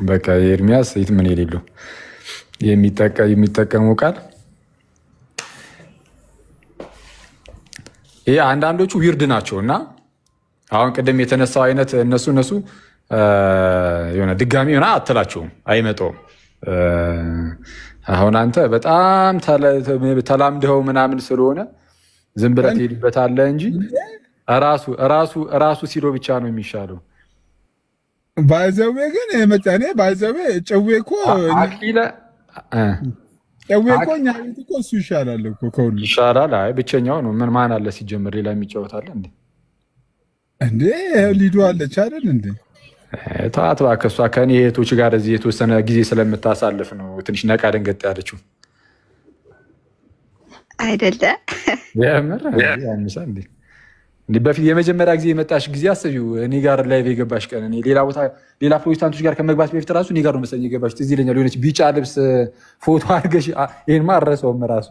በቃ ኤርሚያስ ምን የሌለው የሚጠቀመው ቃል ይሄ አንዳንዶቹ ዊርድ ናቸው። እና አሁን ቅድም የተነሳው አይነት እነሱ የሆነ ድጋሚ ሆና አትላቸውም፣ አይመጣውም። አሁን አንተ በጣም ተላምደው ምናምን ስለሆነ ዝም ብለህ ትሄድበታለህ እንጂ ራሱ ሲሎ ብቻ ነው የሚሻለው። ባይዘዌ ግን መጣኔ ባይዘዌ ጨዌ እኮ እኛ ቤት እኮ እሱ ይሻላል እኮ ከሁሉ ይሻላል። አይ ብቸኛው ነው። ምን ማን አለ ሲጀምር ሌላ የሚጫወታል እንዴ? ሊዱ አለች አይደል እንዴ? ተዋት እባክህ። እሷ ከእኔ እህቶች ጋር እዚህ የተወሰነ ጊዜ ስለምታሳልፍ ነው ትንሽ ነቃ ደንገጥ ያለችው አይደለ? የምር ያምሳ እንዴ? በፊት የመጀመሪያ ጊዜ የመጣሽ ጊዜ አስቢው እኔ ጋር ላይቭ የገባሽ ቀን እኔ ሌላ ቦታ ሌላ ፕሮቴስታንቶች ጋር ከመግባት በፊት ራሱ እኔ ጋር ነው መሰለኝ የገባሽ ትዝ ይለኛል የሆነች ቢጫ ልብስ ፎቶ አድርገሽ ይሄን ማረሰውም ራሱ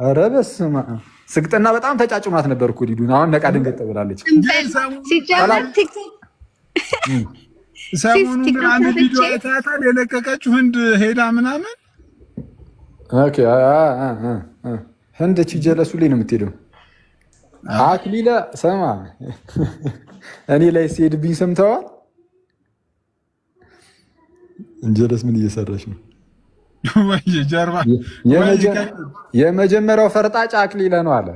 ኧረ በስመ አብ ስግጥና በጣም ተጫጭማት ነበርኩ ሊዱን አሁን ነቃ ድንገት ብላለች ሲጀመር ቲክቶክ ሰሞኑን አንድ ቪዲዮ አይታታል የለቀቀችው ህንድ ሄዳ ምናምን ኦኬ ህንድ ጀለሱ ላይ ነው የምትሄደው አክሊለ ሰማ እኔ ላይ ሲሄድብኝ ሰምተዋል እንጀለስ ምን እየሰራች ነው ወይ ጀርባ የመጀመሪያው ፈርጣጭ አክሊለ ነው አለ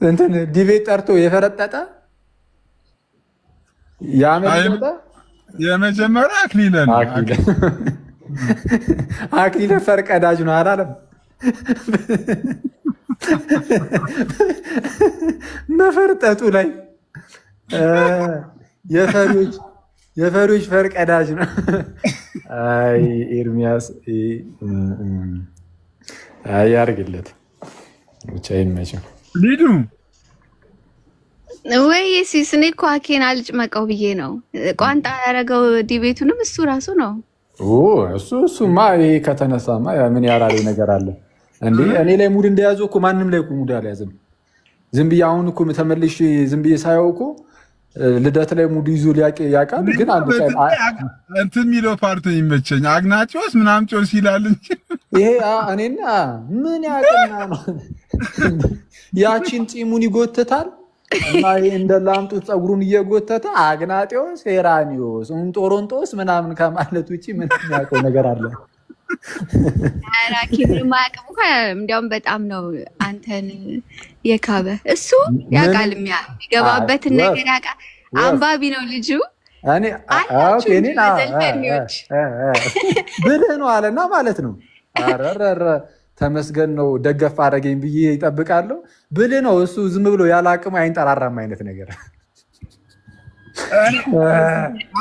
እንትን ዲቤት ጠርቶ የፈረጠጠ ያመለጠ የመጀመሪያው አክሊለ ነው አክሊለ ፈርቀዳጅ ነው አላለም መፈርጠጡ ላይ የፈሪዎች ፈርቀዳጅ ነው አይ ኤርሚያስ አይ ያርግለት ብቻ ይመቸው ሊዱ ወይስ እኔ እኮ አኬን አልጭመቀው ብዬ ነው ቋንጣ ያረገው ዲቤቱንም እሱ ራሱ ነው እሱማ ይሄ ከተነሳማ ምን ያላለ ነገር አለ እንዴ እኔ ላይ ሙድ እንደያዘው እኮ ማንንም ላይ ሙድ አልያዘም ዝም ብዬ አሁን እኮ ተመልሼ ዝም ብዬ ሳይው እኮ ልደት ላይ ሙድ ይዞ ያቃል ግን አንድ ሳይ እንትን የሚለው ፓርት ይመቸኝ አግናጮስ ምናምን ጮስ ይላል እንጂ ይሄ እኔና ምን ያቀና ነው ያቺን ጺሙን ይጎተታል እና ይሄ እንደላምጡ ጸጉሩን እየጎተተ አግናጤዎስ ሄራኒዮስ ጦሮንጦስ ምናምን ከማለት ውጪ ምን ያቀው ነገር አለ አራኪ ማቀሙ እንዲያውም በጣም ነው አንተን የካበ እሱ ያቃል የሚገባበት ነገር ያቃል አንባቢ ነው ልጁ እኔ ኦኬ እኔና ብለህ ነው አለና ማለት ነው አረረረ ተመስገን ነው ደገፍ አረገኝ ብዬ ይጠብቃለሁ ብለህ ነው እሱ ዝም ብሎ ያላቅሙ አይንጠራራም አይነት ነገር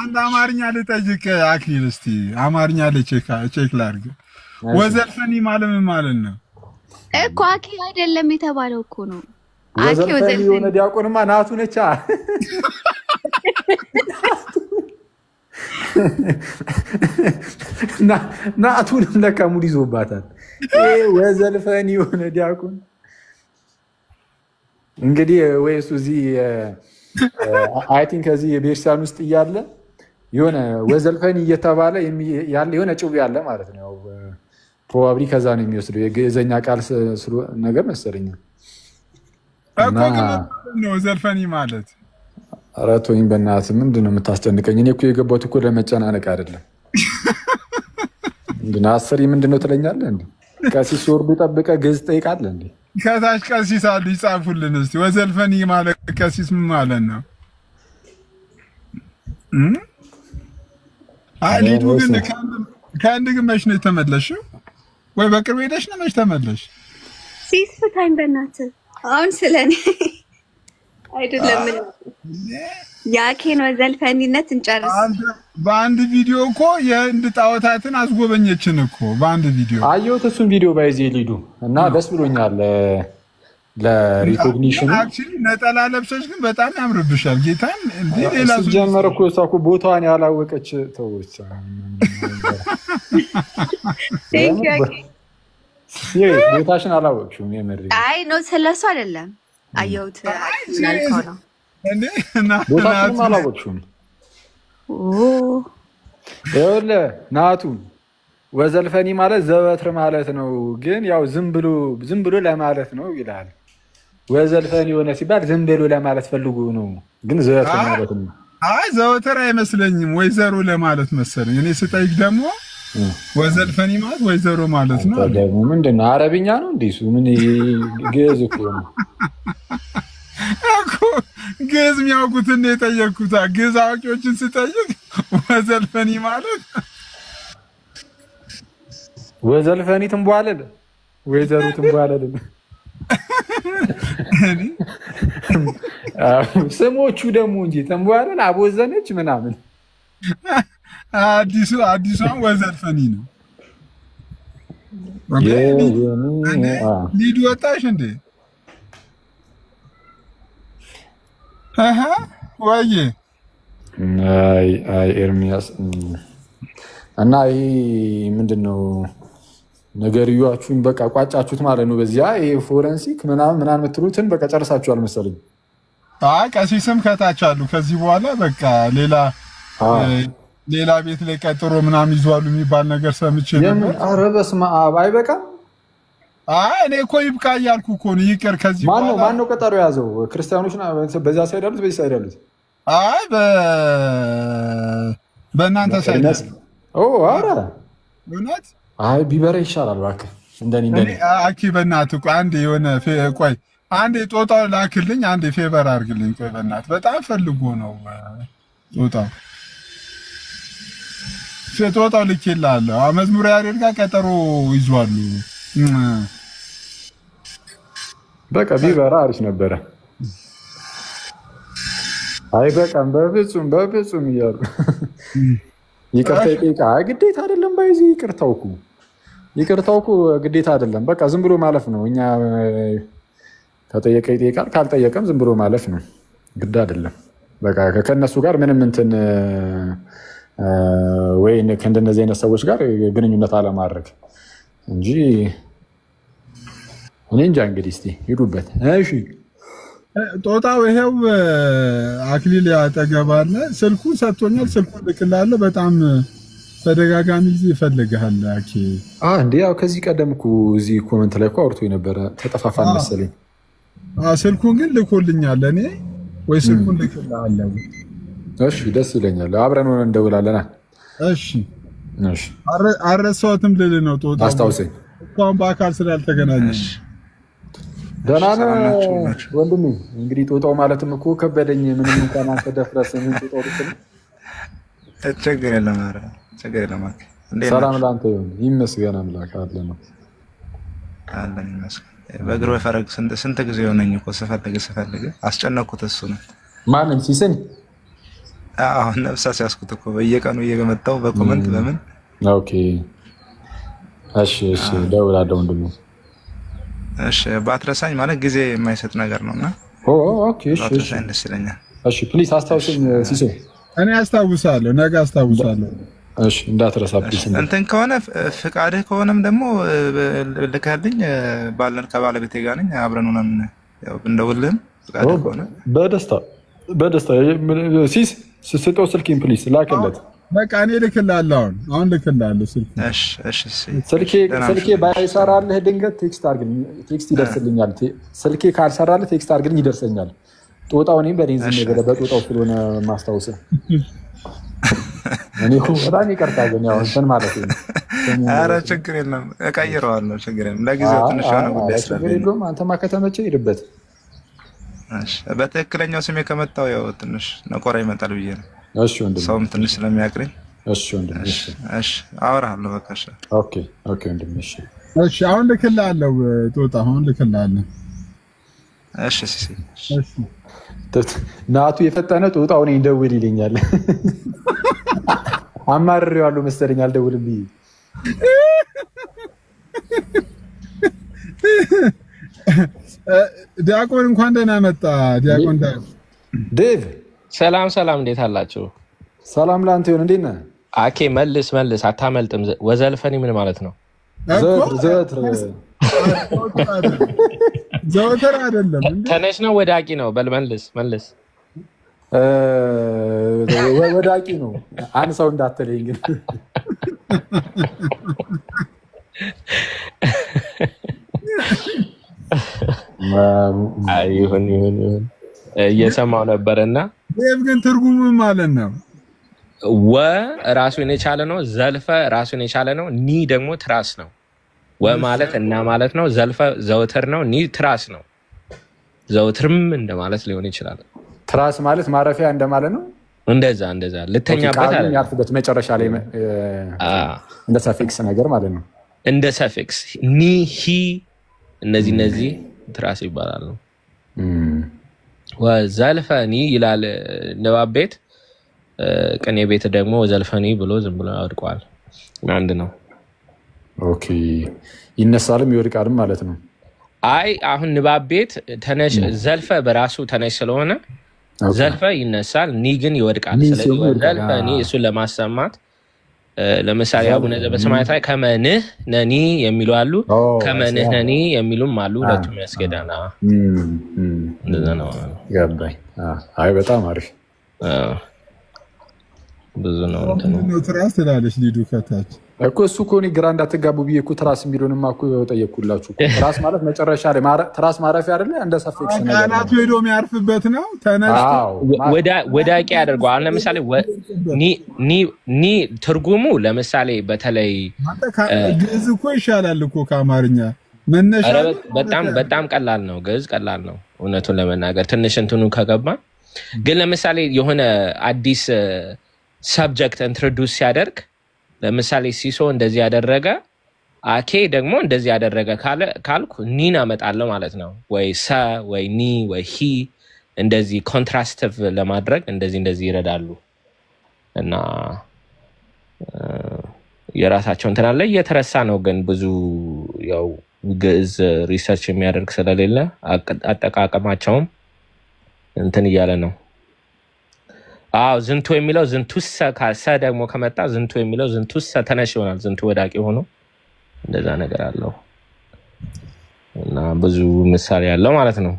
አንድ አማርኛ ልጠይቅ አክሊል እስቲ አማርኛ ቼክ ላድርግ ወዘልፈኒ ማለት ነው እኮ አክሊል አይደለም የተባለው እኮ ነው ወዘልፈኒ የሆነ ዲያቆንማ ናቱ ነቻ ናቱንም ለካ ሙድ ይዞባታል ወዘልፈኒ የሆነ ዲያቆን እንግዲህ ወይስ እዚህ አይ ቲንክ እዚህ የቤርሳን ውስጥ እያለ የሆነ ወዘልፈኒ እየተባለ ያለ የሆነ ጭው ያለ ማለት ነው ፕሮባብሊ ከዛ ነው የሚወስደው የግዕዘኛ ቃል ነገር መሰለኝ እኮ ነው ወዘልፈኒ ማለት አራቶኝ በእናትህ ምንድነው የምታስጨንቀኝ እኔ እኮ የገባሁት እኮ ለመጨናነቅ አይደለም ግን አስሪ ምንድነው ትለኛለህ እንዴ ቀሲስ ወርዱ ጠብቀ ግዕዝ ጠይቃለህ እንዴ ከታች ቀሲስ አሉ ይጻፉልን እስቲ ወዘልፈኒ ማለት ቀሲስ ምን ማለት ነው ሊዱ ግን ከአንድ ግን መች ነው የተመለሽው ወይ በቅርብ ሄደሽ ነው መች ተመለሽ ሲስ ታይም በእናትህ አሁን ስለኔ አይደለም ያኬን ወዘልፈኒነት እንጨርስ በአንድ ቪዲዮ እኮ የህንድ ጣዖታትን አስጎበኘችን እኮ በአንድ ቪዲዮ አየሁት እሱን ቪዲዮ ባይዜ ሊዱ እና ደስ ብሎኛል ለሪኮግኒሽን አክቹሊ ነጠላ ለብሰሽ ግን በጣም ያምርብሻል ጌታን እንዴ ሌላ ጀመረ እኮ እሷ ቦታዋን ያላወቀች ተውች ቦታሽን አላወቅሽም የምር አይ ነው ስለሱ አይደለም አየሁት ናልኮ ነው እንዴ ቦታሽን አላወቅሽም ይኸውልህ ናቱ ወዘልፈኒ ማለት ዘወትር ማለት ነው ግን ያው ዝም ብሎ ለማለት ነው ይላል ወዘልፈኒ ሆነ ሲባል ዝም ብሎ ለማለት ፈልጉ ነው ግን ዘወትር ማለት ነው አይ ዘወትር አይመስለኝም ወይዘሮ ለማለት መሰለኝ እኔ ስጠይቅ ደግሞ ወዘልፈኒ ማለት ወይዘሮ ማለት ነው ደግሞ ምንድነው አረብኛ ነው እንዴ እሱ ምን ግዕዝ እኮ ነው እኮ ግዕዝ የሚያውቁትን የጠየቅኩት ግዕዝ አዋቂዎችን ስጠይቅ ወዘልፈኒ ማለት ወዘልፈኒ ትንቧለል ወይዘሮ ትንቧለል ስሞቹ ደግሞ እንጂ ትንቧለል አቦዘነች ምናምን አዲሷን ወዘልፈኒ ነው ሊዱ ወጣሽ እንዴ ወይ አይ ኤርሚያስ እና ይሄ ምንድነው ነገርያችሁን በቃ ቋጫችሁት ማለት ነው። በዚያ ይሄ ፎረንሲክ ምናምን የምትሉትን በቃ ጨርሳችኋል መሰለኝ። ቀሲስም ከታች አሉ። ከዚህ በኋላ በቃ ሌላ ቤት ላይ ቀጥሮ ምናምን ይዟሉ የሚባል ነገር ሰምቼ ነበር። ኧረ በስመ አብ አይበቃም። እኔ እኮ ይብቃ እያልኩ እኮ ነው። ይቅር ከዚህ በኋላ ማነው ቀጠሮ ያዘው? ክርስቲያኖች በዛ ሳይድ ያሉት በዚህ ሳይድ ያሉት? በእናንተ ሳይድ ኧረ እውነት ቢበረ ይሻላል እባክህ። እንደኔ አኪ በእናትህ ቆይ አንዴ የሆነ ቆይ አንዴ ጦጣው ላክልኝ። አንዴ ፌቨር አድርግልኝ። ቆይ በእናትህ በጣም ፈልጎ ነው ጦጣው ልኬልሃለሁ። መዝሙር ያሬድ ጋር ቀጠሮ ይዟሉ። በቃ ቢበራ አሪፍ ነበረ። አይበቃም በፍጹም እያሉ ይቅርታ ይጠይቃ ግዴታ አይደለም። ባይዚ ይቅርታው እኮ ግዴታ አይደለም። በቃ ዝም ብሎ ማለፍ ነው። እኛ ከጠየቀ ይጠይቃል፣ ካልጠየቀም ዝም ብሎ ማለፍ ነው። ግድ አይደለም። በቃ ከነሱ ጋር ምንም እንትን ወይ ከእንደነዚህ አይነት ሰዎች ጋር ግንኙነት አለማድረግ እንጂ እኔ እንጃ። እንግዲህ እስቲ ሂዱበት። እሺ ጦጣው ይሄው አክሊል ያጠገባለ። ስልኩን ሰጥቶኛል። ስልኩን ልክላለሁ። በጣም ተደጋጋሚ ጊዜ ይፈልጋል። አኪ እንዴ ያው ከዚህ ቀደም እኮ እዚህ ኮሜንት ላይ እኮ አውርቶ የነበረ ተጠፋፋን መሰለኝ። ስልኩን ግን ልኮልኛል። እኔ ወይ ስልኩን ልክላለሁ። እሺ ደስ ይለኛል። አብረን ሆነን እንደውላለና። እሺ አረሳሁትም ልል ነው። ጦጣው አስታውሰኝ እንኳን በአካል ስላልተገናኘን። ደህና ነህ ወንድሜ? እንግዲህ ጦጣው ማለትም እኮ ከበደኝ። ምንም እንኳን አንተ ደፍረስ ምን ጦጣው ልትል ችግር የለም። ሰላም ላንተ ይሁን። ይመስገን አምላክ አለ ነው ይመስገን። በእግሩ ፈረግ ስንት ጊዜ ሆነኝ እኮ ስፈልግ አስጨነኩት። እሱ ነው ማንም ሲስን ነፍሳ ሲያስኩት እኮ በየቀኑ እየመጣሁ በኮመንት በምን ኦኬ እሺ ደውላለሁ ወንድሜ። እሺ ባትረሳኝ ማለት ጊዜ የማይሰጥ ነገር ነውና ኦኬ እሺ ደስ ይለኛል። እሺ ፕሊዝ አስታውሰኝ ሲሶ። እኔ አስታውሳለሁ፣ ነገ አስታውሳለሁ። እሺ እንዳትረሳ ፕሊዝ። እንትን ከሆነ ፍቃድህ ከሆነም ደግሞ ልከልኝ ባለን ከባለቤቴ ጋር ነኝ አብረን ሆነን ያው እንደውልህም ፍቃድህ ከሆነ በደስታ ሲስ ስጠው ስልኬን ፕሊዝ ላክለት። በቃ እኔ ልክላለሁ። አሁን ልክላለሁ ስልክ። እሺ ስልኬ ባይሰራልህ ድንገት ቴክስት አድርግልኝ። ቴክስት ይደርስልኛል። ስልኬ ካልሰራልህ ቴክስት አድርግልኝ፣ ይደርሰኛል። ጦጣው እኔም በዴንዝ ነገር በጦጣው ስለሆነ ማስታወስህ እኔ እኮ በጣም ይቅርታ ግን ያው እንትን ማለት ነው። ኧረ ችግር የለም እቀይረዋለሁ። ችግር የለም። ለጊዜው ትንሽ የሆነ ጉዳይ ስለሌለው አንተማ ከተመቸህ ሂድበት። በትክክለኛው ስሜ ከመጣው ያው ትንሽ ነቆራ ይመጣል ብዬ ነው። እሺ ወንድሜ፣ ሰውም ትንሽ ስለሚያቅረኝ። እሺ ወንድሜ፣ እሺ አወራለሁ። በቃ እሺ ኦኬ ወንድሜ። እሺ አሁን ልክላለሁ። ጦጣ አሁን ልክላለሁ። እሺ ናቱ የፈጠነ ጦጣው እኔን ደውል ይለኛል። አማርሬዋለሁ መሰለኝ አልደውልም ብዬ። ዲያቆን እንኳን ደህና መጣ። ዲያቆን ዴቭ ሰላም፣ እንዴት አላችሁ? ሰላም ላንተ ይሁን። እንዴት ነህ? አኬ መልስ አታመልጥም። ወዘልፈኒ ምን ማለት ነው? ዘወትር አይደለም። ተነሽ ነው ወዳቂ ነው? በል መልስ። ወዳቂ ነው። አንድ ሰው እንዳትለኝ ግን ይሁን እየሰማው ነበርና ዴቭ ግን ትርጉሙ ማለት ነው ወ ራሱን የቻለ ነው። ዘልፈ ራሱን የቻለ ነው። ኒ ደግሞ ትራስ ነው። ወ ማለት እና ማለት ነው። ዘልፈ ዘውትር ነው። ኒ ትራስ ነው። ዘውትርም እንደማለት ሊሆን ይችላል። ትራስ ማለት ማረፊያ እንደማለት ነው። እንደዛ ልተኛበት አይደል? ያርፍበት መጨረሻ ላይ እንደ ሰፊክስ ነገር ማለት ነው። እንደ ሰፊክስ ኒ ሂ እነዚህ ትራስ ይባላሉ። ወዘልፈኒ ይላል ንባብ ቤት። ቅኔ ቤት ደግሞ ወዘልፈኒ ብሎ ዝም ብሎ ያወድቀዋል። አንድ ነው። ኦኬ ይነሳልም ይወድቃልም ማለት ነው። አይ አሁን ንባብ ቤት ተነሽ ዘልፈ በራሱ ተነሽ ስለሆነ ዘልፈ ይነሳል ኒ ግን ይወድቃል ስለዚህ ዘልፈ ኒ እሱ ለማሰማት ለምሳሌ አቡነ ዘበሰማያት ላይ ከመንህ ነኒ የሚሉ አሉ ከመንህ ነኒ የሚሉም አሉ ሁለቱም ያስገዳና እንደዛ ነው ገባኝ አይ በጣም አሪፍ ብዙ ነው ነው ትራስ ትላለች ሊዱ ከታች እኮ እሱ ኮኒ ግራ እንዳትጋቡ ቢየኩ ትራስ የሚሉንማ እኮ ጠየቅኩላችሁ ትራስ ማለት መጨረሻ ላይ ትራስ ማረፊያ አይደለ እንደ ሰፊክስ ነገር አናቱ ሄዶ የሚያርፍበት ነው ተነስቶ ወዳቂ ያደርገው አሁን ለምሳሌ ኒ ትርጉሙ ለምሳሌ በተለይ ግዕዝ እኮ ይሻላል እኮ ከአማርኛ መነሻ በጣም ቀላል ነው ግዕዝ ቀላል ነው እውነቱን ለመናገር ትንሽ እንትኑ ከገባ ግን ለምሳሌ የሆነ አዲስ ሰብጀክት ኢንትሮዱስ ሲያደርግ ለምሳሌ ሲሶ እንደዚህ ያደረገ አኬ ደግሞ እንደዚህ ያደረገ ካልኩ ኒና መጣለው ማለት ነው ወይ ሰ ወይ ኒ ወይ ሂ እንደዚህ ኮንትራስቲቭ ለማድረግ እንደዚህ ይረዳሉ እና የራሳቸው እንትን አለ እየተረሳ ነው ግን ብዙ ያው ግዕዝ ሪሰርች የሚያደርግ ስለሌለ አጠቃቀማቸውም እንትን እያለ ነው ዝንቱ የሚለው ዝንቱሰ ካሰ ደግሞ ከመጣ ዝንቱ የሚለው ዝንቱሰ ተነሽ ይሆናል ዝንቱ ወዳቂ ሆኖ እንደዛ ነገር አለው እና ብዙ ምሳሌ ያለው ማለት ነው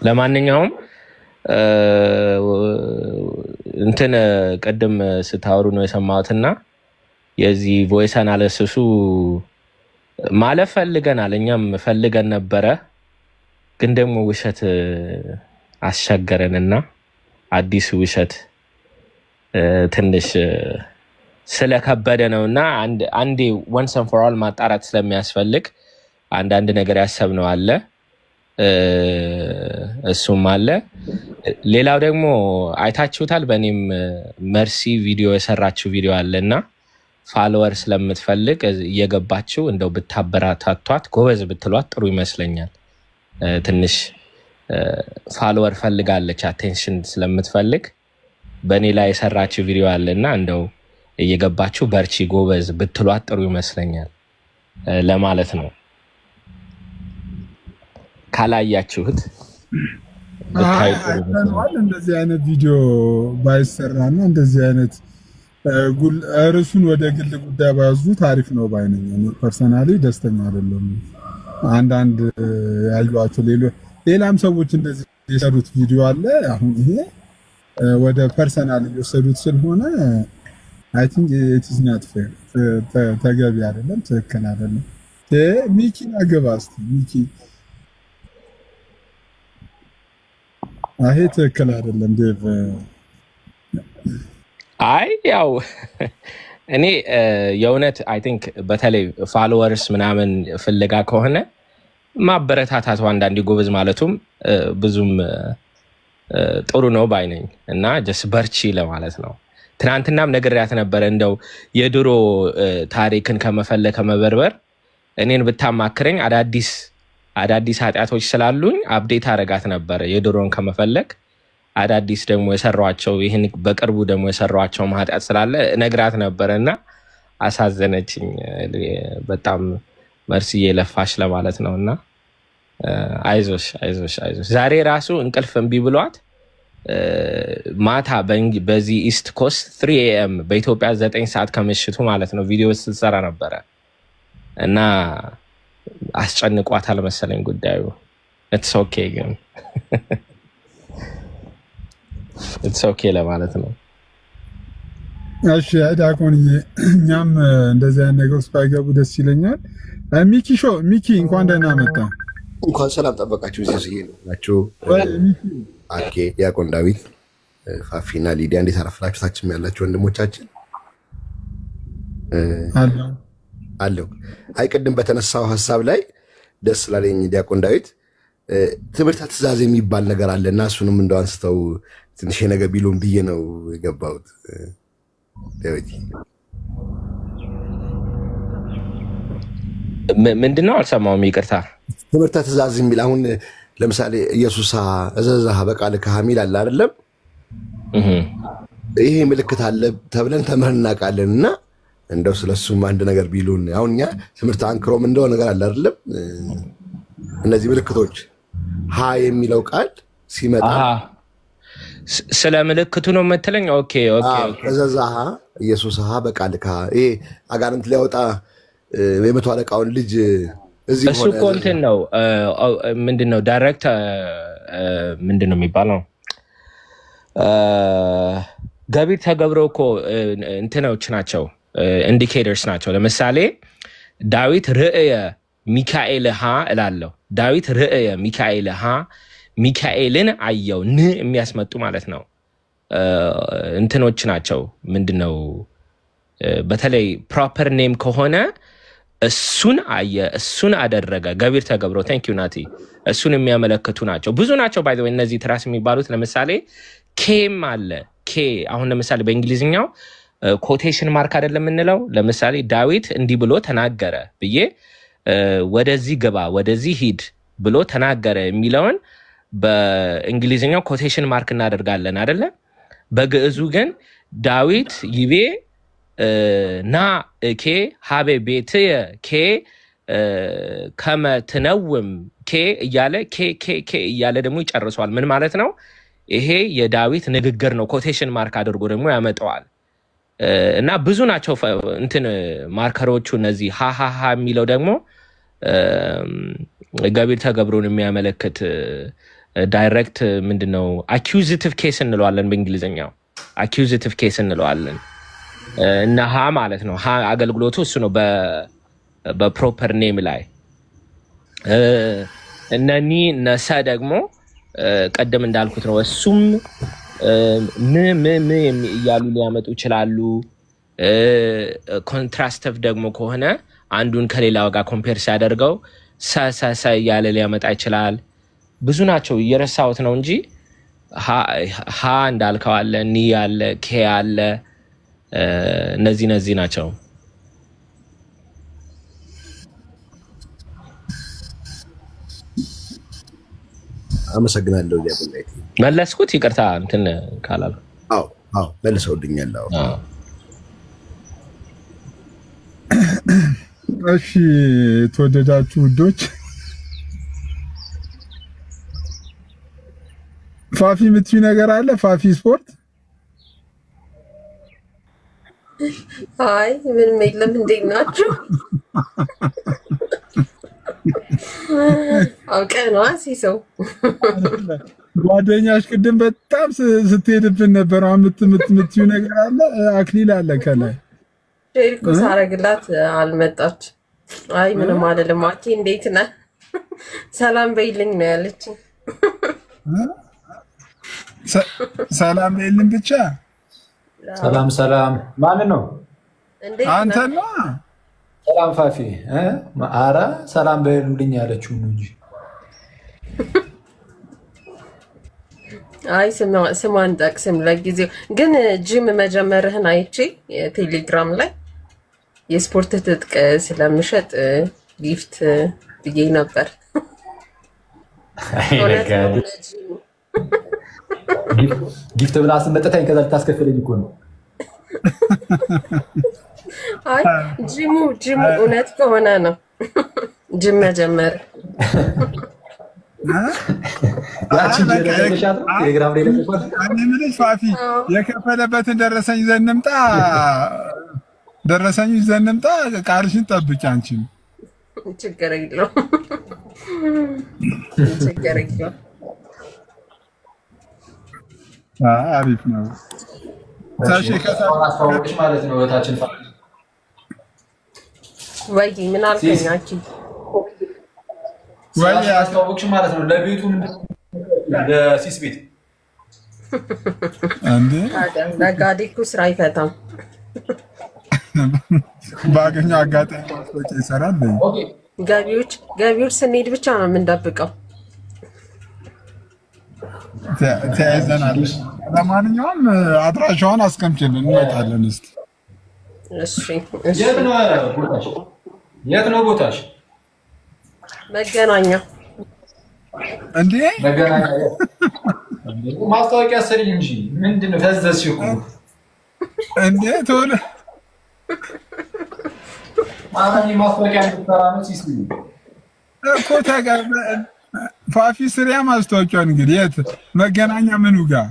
ለማንኛውም እንትን ቀደም ስታወሩ ነው የሰማሁትና የዚህ ቮይስ አናሊሲሱ ማለፍ ፈልገናል እኛም ፈልገን ነበረ ግን ደግሞ ውሸት አስቸገረንና አዲስ ውሸት ትንሽ ስለከበደ ነውና አንዴ once and for all ማጣራት ስለሚያስፈልግ አንድ ነገር ያሰብነው አለ እሱም አለ ሌላው ደግሞ አይታችሁታል በእኔም መርሲ ቪዲዮ የሰራችሁ ቪዲዮ አለና ፎሎወር ስለምትፈልግ እየገባችሁ እንደው ብታበራታቷት ጎበዝ ብትሏት ጥሩ ይመስለኛል ትንሽ ፎሎወር ፈልጋለች አቴንሽን ስለምትፈልግ በእኔ ላይ የሰራችሁ ቪዲዮ አለና እንደው እየገባችሁ በርቺ ጎበዝ ብትሏት ጥሩ ይመስለኛል ለማለት ነው ካላያችሁት እንደዚህ አይነት ቪዲዮ ባይሰራና እንደዚህ አይነት ርዕሱን ወደ ግል ጉዳይ ባያዙ ታሪፍ ነው ባይነኝ እኔ ፐርሰናሊ ደስተኛ አይደለም አንዳንድ ያዩዋቸው ሌላም ሰዎች እንደዚህ የሰሩት ቪዲዮ አለ አሁን ይሄ ወደ ፐርሰናል የወሰዱት ስለሆነ I think it is not fair ተገቢ አይደለም ትክክል አይደለም ሚኪ አገባስቲ ሚኪ አሄ ትክክል አይደለም ዴቭ አይ ያው እኔ የእውነት I think በተለይ ፎሎወርስ ምናምን ፍለጋ ከሆነ ማበረታታቱ አንዳንዴ ጎበዝ ማለቱም ብዙም ጥሩ ነው ባይነኝ እና just በርቺ ለማለት ነው ትናንትናም ነግሬያት ነበር እንደው የድሮ ታሪክን ከመፈለግ ከመበርበር እኔን ብታማክረኝ አዳዲስ ኃጢያቶች ስላሉኝ አፕዴት አረጋት ነበር የድሮን ከመፈለግ አዳዲስ ደግሞ የሰራዋቸው ይሄን በቅርቡ ደግሞ የሰራዋቸው ኃጢያት ስላለ ነግራት ነበርና አሳዘነችኝ በጣም መርሲዬ ለፋሽ ለማለት ነውና አይዞሽ ዛሬ ራሱ እንቅልፍ እንቢ ብሏት ማታ በዚህ ኢስት ኮስት 3 AM በኢትዮጵያ 9 ሰዓት ከምሽቱ ማለት ነው ቪዲዮ ስትሰራ ነበር እና አስጨንቋታል መሰለኝ ጉዳዩ it's okay ግን it's okay ለማለት ነው እሺ ዳቆን እኛም እንደዚህ አይነት ነገር ውስጥ ባይገቡ ደስ ይለኛል ሚኪ እንኳን ደህና መጣ እንኳን ሰላም ጠበቃችሁ እዚህ ናችሁ አኬ ዲያቆን ዳዊት ፋፊና ሊዲያ እንዴት አረፈላችሁ ታችም ያላችሁ ወንድሞቻችን አለው አይቀድም በተነሳው ሐሳብ ላይ ደስ ላለኝ ዲያቆን ዳዊት ትምህርት ትእዛዝ የሚባል ነገር አለና እሱንም እንደው አንስተው ትንሽ ነገር ቢሉን ብዬ ነው የገባሁት ዳዊት ምንድነው አልሰማውም ይቅርታ ትምህርት ትእዛዝ የሚል አሁን ለምሳሌ ኢየሱስ አዘዘህ በቃልህ ሐሚል አለ አይደለም ይሄ ምልክት አለ ተብለን ተምረን እናውቃለንና እንደው ስለሱም አንድ ነገር ቢሉን አሁንኛ ትምህርት አንክሮም እንደው ነገር አለ አይደለም እነዚህ ምልክቶች ሀ የሚለው ቃል ሲመጣ ስለ ምልክቱ ነው የምትለኝ? ኦኬ ኦኬ ኦኬ። ከዛዛሃ ኢየሱስሃ በቃልካ ይሄ አጋንንት ሊያወጣ የመቶ አለቃውን ልጅ እዚህ ሆነ። እሱ እኮ እንትን ነው ምንድነው ዳይሬክት ምንድነው የሚባለው ገቢር ተገብሮ እኮ እንትኖች ናቸው ኢንዲኬተርስ ናቸው። ለምሳሌ ዳዊት ርእየ ሚካኤልሃ እላለሁ። ዳዊት ርእየ ሚካኤልሃ ሚካኤልን አየው ን የሚያስመጡ ማለት ነው እንትኖች ናቸው። ምንድነው በተለይ ፕሮፐር ኔም ከሆነ እሱን አየ እሱን አደረገ ገቢር ተገብሮ ታንክ ዩ ናቲ እሱን የሚያመለክቱ ናቸው። ብዙ ናቸው ባይ ዘ ወይ እነዚህ ትራስ የሚባሉት። ለምሳሌ ኬም አለ ኬ አሁን ለምሳሌ በእንግሊዝኛው ኮቴሽን ማርክ አይደለም እንለው። ለምሳሌ ዳዊት እንዲህ ብሎ ተናገረ ብዬ ወደዚህ ግባ ወደዚህ ሂድ ብሎ ተናገረ የሚለውን በእንግሊዝኛው ኮቴሽን ማርክ እናደርጋለን አይደለ? በግዕዙ ግን ዳዊት ይቤ ና እኬ ሀቤ ቤትየ ኬ ከመ ትነውም ኬ እያለ ኬ እያለ ደግሞ ይጨርሰዋል። ምን ማለት ነው? ይሄ የዳዊት ንግግር ነው። ኮቴሽን ማርክ አድርጎ ደግሞ ያመጣዋል። እና ብዙ ናቸው እንትን ማርከሮቹ እነዚህ ሃሃሃ የሚለው ደግሞ ገቢር ተገብሮን የሚያመለክት ዳይሬክት ምንድነው አኪዩዚቲቭ ኬስ እንለዋለን በእንግሊዝኛው አኪዩዚቲቭ ኬስ እንለዋለን። እና ሃ ማለት ነው ሃ አገልግሎቱ እሱ ነው በፕሮፐር ኔም ላይ። እነኒ ነሰ ደግሞ ቀደም እንዳልኩት ነው እሱም ም እያሉ ሊያመጡ ይችላሉ። ኮንትራስቲቭ ደግሞ ከሆነ አንዱን ከሌላው ጋር ኮምፔር ሲያደርገው ሰሰሰ እያለ ሊያመጣ ይችላል። ብዙ ናቸው እየረሳሁት ነው እንጂ ሃ እንዳልከው አለ ኒ አለ ኬ አለ እነዚህ ናቸው። አመሰግናለሁ። ያብላይ መለስኩት ይቅርታ እንትን ካላል አዎ መልሰውልኛል። እሺ ተወደዳችሁ ውዶች ፋፊ የምትይው ነገር አለ? ፋፊ ስፖርት አይ ምንም የለም። እንዴት ናችሁ? አውቀነዋ ሲሰው ጓደኛሽ ቅድም በጣም ስትሄድብን ነበር። የምትይው ነገር አለ? አክሊል አለ ከላይ ሼርኩ ሳረግላት አልመጣች። አይ ምንም አይደለም። አኪ እንዴት ነህ? ሰላም በይልኝ ነው ያለች። ሰላም በይልኝ ብቻ። ሰላም ማን ነው? አንተ ነው? ሰላም ፋፊ አረ ሰላም በይልኝ ያለችው ነው እንጂ አይ ስሟን ጠቅስም ለጊዜው ግን ጂም መጀመርህን አይቼ ቴሌግራም ላይ የስፖርት ትጥቅ ስለምሸጥ ጊፍት ብዬ ነበር። ጊፍት ብላ አስመጣኝ ከዛ ልታስከፍለኝ እኮ ነው። አይ ጂሙ እውነት ከሆነ ነው ጂም መጀመር ያቺ ቴሌግራም ላይ ለቆት እኔ ምንሽ ፋፊ የከፈለበትን ደረሰኝ ዘንምጣ ቃልሽን ጠብቂ። አንቺ ችግር የለውም ችግር የለውም። አሪፍ ነው። ታሽ ከታሽ ማለት ነው ወታችን ፋፊ ወይ ምን አልከኝ? አኪ ወይ አስተዋወቅሽ ማለት ነው ለቤቱ ምንድነው ለሲስ ቤት አንዴ ለጋዲኩ ስራ አይፈታም። ባገኘው አጋጣሚ ማስወጪ ይሰራል። ገቢዎች ስንሄድ ብቻ ነው የምንደብቀው። ተያይዘናል። ለማንኛውም አድራሻውን አስቀምጪልን እንመጣለን። እስቲ እሺ የት ነው ቦታሽ? መገናኛ እንዴ መገናኛ ማስታወቂያ ሰሪ እንጂ ምንድነው ፈዘዝሽ እኮ እንዴ ተወለ ማራኒ ማስታወቂያ እንድትሰራ ነው ሲስ እኮ ፋፊ ስሪያ ማስታወቂያውን እንግዲህ የት መገናኛ ምኑ ጋር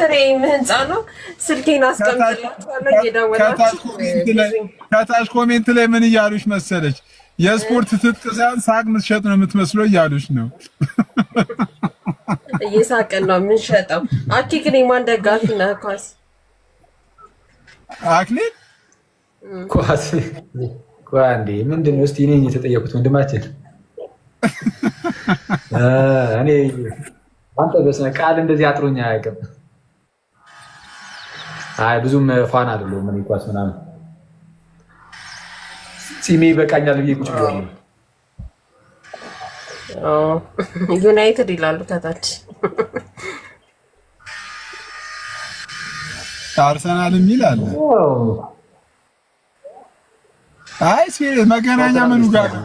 ስሬ ህንጻ ነው። ስልኬን አስቀምጥላችኋለሁ እየደወላችሁ ከታች ኮሜንት ላይ ምን እያሉሽ መሰለች? የስፖርት ትጥቅ ሳይሆን ሳቅ ምትሸጥ ነው የምትመስለው እያሉሽ ነው። እየሳቀን ነው የምንሸጠው። አኪ ግን የማን ደጋፊ ነህ? ኳስ አክሊል ኳስ ኳንዲ ምንድነው? እስቲ እኔ የተጠየቁት ወንድማችን እኔ አንተ በስነ ቃል እንደዚህ አጥሮኛ አያውቅም። አይ ብዙም ፋን አይደለም ምን ኳስ ምናምን ሲሚ በቃኛል ብዬ ቁጭ ብያለሁ። ዩናይትድ ይላሉ ከታች። አርሰናል ይላል። አይ ሲሪየስ መገናኛ ምኑ ጋር ነው?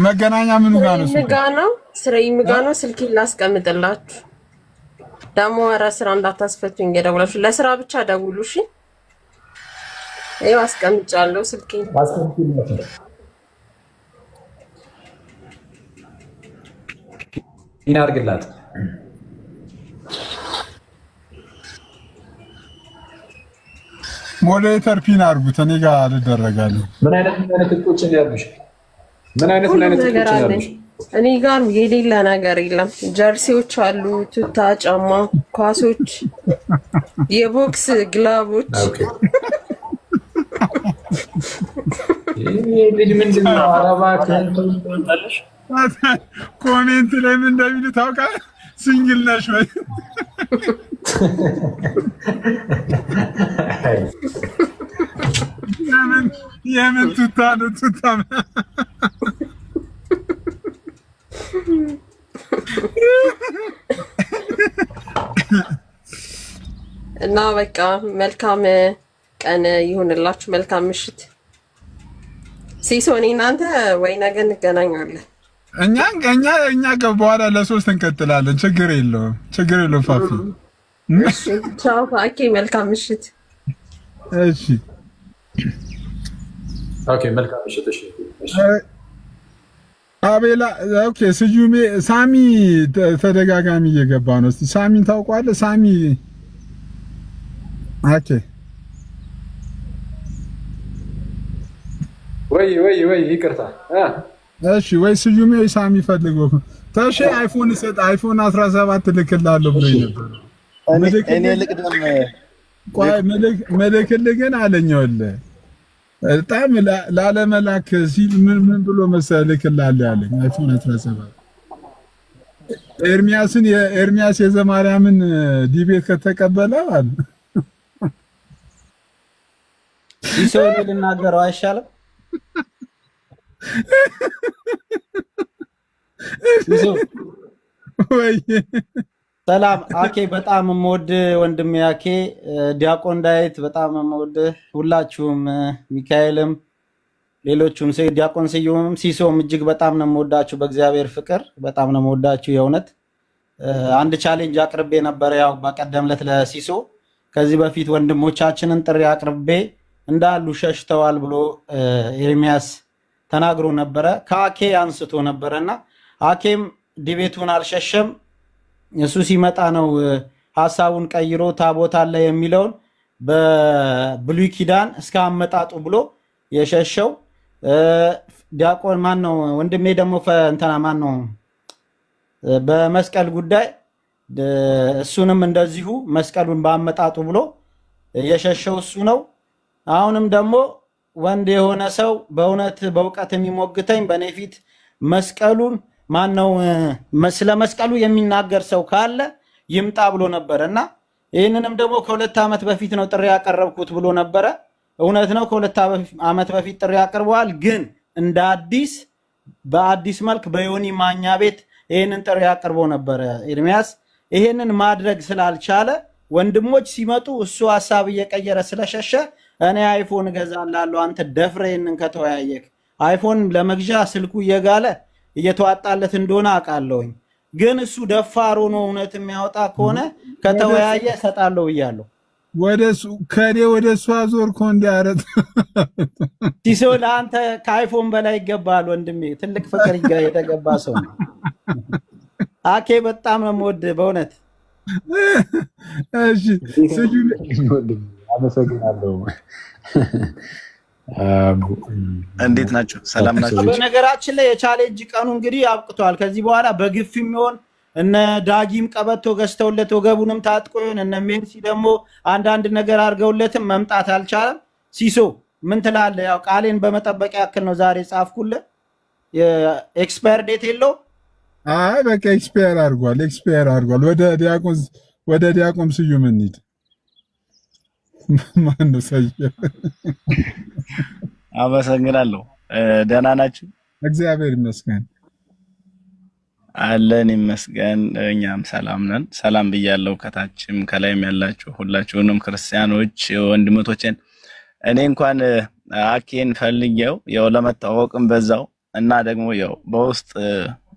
መገናኛ ምኑ ጋር ነው? ምጋናው ስራይ ምጋናው ስልኬን ላስቀምጥላችሁ። ደሞ ወራ ስራ እንዳታስፈቱኝ እየደወላችሁ ለስራ ብቻ ደውሉ እሺ። ይኸው አስቀምጫለሁ ስልኬን። ይናርግላት ሞዴሬተር ፒን አድርጉት። እኔ ጋር አልደረጋለሁ። ምን አይነት ጥቆችን ያሉሽ? ምን አይነት ጥቆችን ያሉሽ? እኔ ጋር የሌላ ነገር የለም። ጀርሲዎች አሉ፣ ቱታ፣ ጫማ፣ ኳሶች፣ የቦክስ ግላቦች። ኦኬ ልጅ ምንድን ነው? አረባ ኮሜንት ላይ ምን እንደሚሉ ታውቃለህ? ሲንግል ነሽ ወይ? የምን ቱታ ነው? ቱታ እና በቃ መልካም ቀን ይሁንላችሁ። መልካም ምሽት። ሲሶኒ እናንተ ወይ ነገ እንገናኛለን። እኛ በኋላ ለሶስት እንቀጥላለን። ችግር የለውም ፋፊ። እሺ ቻው ፋኪ። መልካም ምሽት። እሺ ኦኬ መልካም ምሽት። እሺ አቤላ ኦኬ። ስዩሜ ሳሚ ተደጋጋሚ እየገባ ነው። እስቲ ሳሚን ታውቀዋለህ? ሳሚ ኦኬ ወይ ይቅርታ። እሺ ወይ ስዩሜ ወይ ሳሚ ፈልገው ተሽ አይፎን 17 ልክላለሁ ብሎኝ ነበር። እኔ ልቅደም ቆይ መልክልህ ግን አለኝውልህ በጣም ላለመላክ ሲል ምን ብሎ መሰለህ ልክላለሁ ያለኝ አይፎን 17 ኤርሚያስ የዘማርያምን ዲቤት ከተቀበለ አለ ይሶኒ ልናገረው አይሻልም? ወይ ሰላም አኬ፣ በጣም የምወድ ወንድሜ አኬ፣ ዲያቆን ዳዊት በጣም የምወድ ሁላችሁም፣ ሚካኤልም ሌሎቹም ዲያቆን ስዩምም ሲሶም እጅግ በጣም ነው የምወዳችሁ። በእግዚአብሔር ፍቅር በጣም ነው የምወዳችሁ። የእውነት አንድ ቻሌንጅ አቅርቤ ነበር። ያው በቀደም ዕለት ለሲሶ ከዚህ በፊት ወንድሞቻችንን ጥሪ አቅርቤ እንዳሉ ሸሽተዋል ብሎ ኤርሚያስ ተናግሮ ነበረ። ከአኬ አንስቶ ነበረና አኬም ዲቤቱን አልሸሸም። እሱ ሲመጣ ነው ሐሳቡን ቀይሮ ታቦት አለ የሚለውን በብሉይ ኪዳን እስከ አመጣጡ ብሎ የሸሸው። ዲያቆን ማን ነው ወንድሜ ደግሞ እንትና ማን ነው በመስቀል ጉዳይ እሱንም እንደዚሁ መስቀሉን ባመጣጡ ብሎ የሸሸው እሱ ነው። አሁንም ደግሞ ወንድ የሆነ ሰው በእውነት በእውቀት የሚሞግተኝ በኔ ፊት መስቀሉን ማን ነው ስለ መስቀሉ የሚናገር ሰው ካለ ይምጣ ብሎ ነበርና ይሄንንም ደግሞ ከ2 ዓመት በፊት ነው ጥሪ ያቀረብኩት ብሎ ነበረ። እውነት ነው ከ2 ዓመት በፊት ጥሪ ያቀርበዋል። ግን እንደ አዲስ በአዲስ መልክ በዮኒ ማኛ ቤት ይሄንን ጥሪ ያቀርቦ ነበር ኤርሚያስ። ይሄንን ማድረግ ስላልቻለ ወንድሞች ሲመጡ እሱ ሐሳብ እየቀየረ ስለሸሸ እኔ አይፎን ገዛላለሁ አንተ ደፍረህን ከተወያየክ አይፎን ለመግዣ ስልኩ እየጋለ እየተዋጣለት እንደሆነ አቃለውኝ። ግን እሱ ደፋር ሆኖ እውነት የሚያወጣ ከሆነ ከተወያየ ሰጣለው ይያለው ወደሱ ከኔ ወደሱ አዞር ኮንዲ አረት ሲሶ ለአንተ ከአይፎን በላይ ይገባል ወንድሜ። ትልቅ ፍቅር የተገባ ሰው ነው አኬ። በጣም ነው የምወድ በእውነት እሺ ስዩም አመሰግናለሁ። እንዴት ናችሁ? ሰላም ናችሁ? በነገራችን ላይ የቻሌንጅ ቀኑ እንግዲህ አብቅቷል። ከዚህ በኋላ በግፊም ይሆን እነ ዳጊም ቀበቶ ገዝተውለት ወገቡንም ታጥቆ ይሆን እነ ሜንሲ ደግሞ አንዳንድ ነገር አድርገውለትም መምጣት አልቻለም። ሲሶ ምን ትላለህ? ያው ቃሌን በመጠበቅ ያክል ነው ዛሬ ጻፍኩልህ። የኤክስፓየር ዴት የለው። አይ በቃ ኤክስፓየር አድርጓል። ወደ ዲያቆን ስዩም እንሂድ። ማን ነው ሰውዬው? አመሰግናለሁ። ደህና ናችሁ? እግዚአብሔር ይመስገን አለን ይመስገን። እኛም ሰላም ነን። ሰላም ብያለሁ። ከታችም ከላይም ያላችሁ ሁላችሁንም ክርስቲያኖች ወንድሞቼን እኔ እንኳን አኬን ፈልጌው ያው ለመታወቅም በዛው እና ደግሞ ያው በውስጥ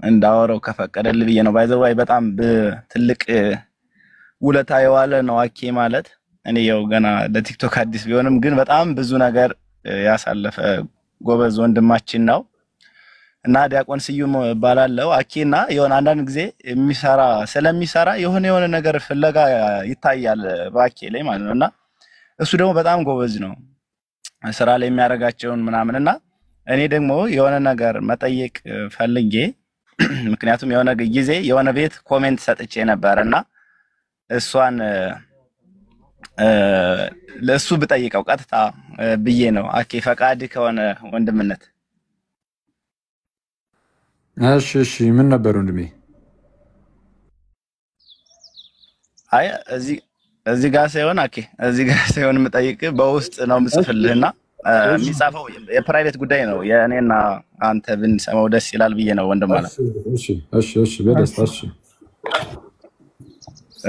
እንዳወራው ከፈቀደልኝ ብዬ ነው። ባይዘዋይ በጣም ትልቅ ውለታ የዋለ ነው አኬ ማለት። እኔ ያው ገና ለቲክቶክ አዲስ ቢሆንም ግን በጣም ብዙ ነገር ያሳለፈ ጎበዝ ወንድማችን ነው እና ዲያቆን ስዩም ባላለው አኬና የሆነ አንዳንድ ጊዜ ስለሚሰራ የሆነ ነገር ፍለጋ ይታያል ባኬ ላይ ማለት ነውና እሱ ደግሞ በጣም ጎበዝ ነው ስራ ላይ የሚያደርጋቸውን ምናምንና እኔ ደግሞ የሆነ ነገር መጠየቅ ፈልጌ ምክንያቱም የሆነ ጊዜ የሆነ ቤት ኮሜንት ሰጥቼ ነበርና እሷን ለሱ ብጠይቀው ቀጥታ ብዬ ነው አኬ ፈቃድ ከሆነ ወንድምነት። እሺ ምን ነበር ወንድሜ? አይ እዚህ ጋር ሳይሆን አኬ እዚህ ጋር ሳይሆን የምጠይቅ በውስጥ ነው የምጽፍልህና የሚጻፈው የፕራይቬት ጉዳይ ነው። የኔና አንተ ብንሰማው ደስ ይላል ብዬ ነው ወንድም ማለት። እሺ በደስታ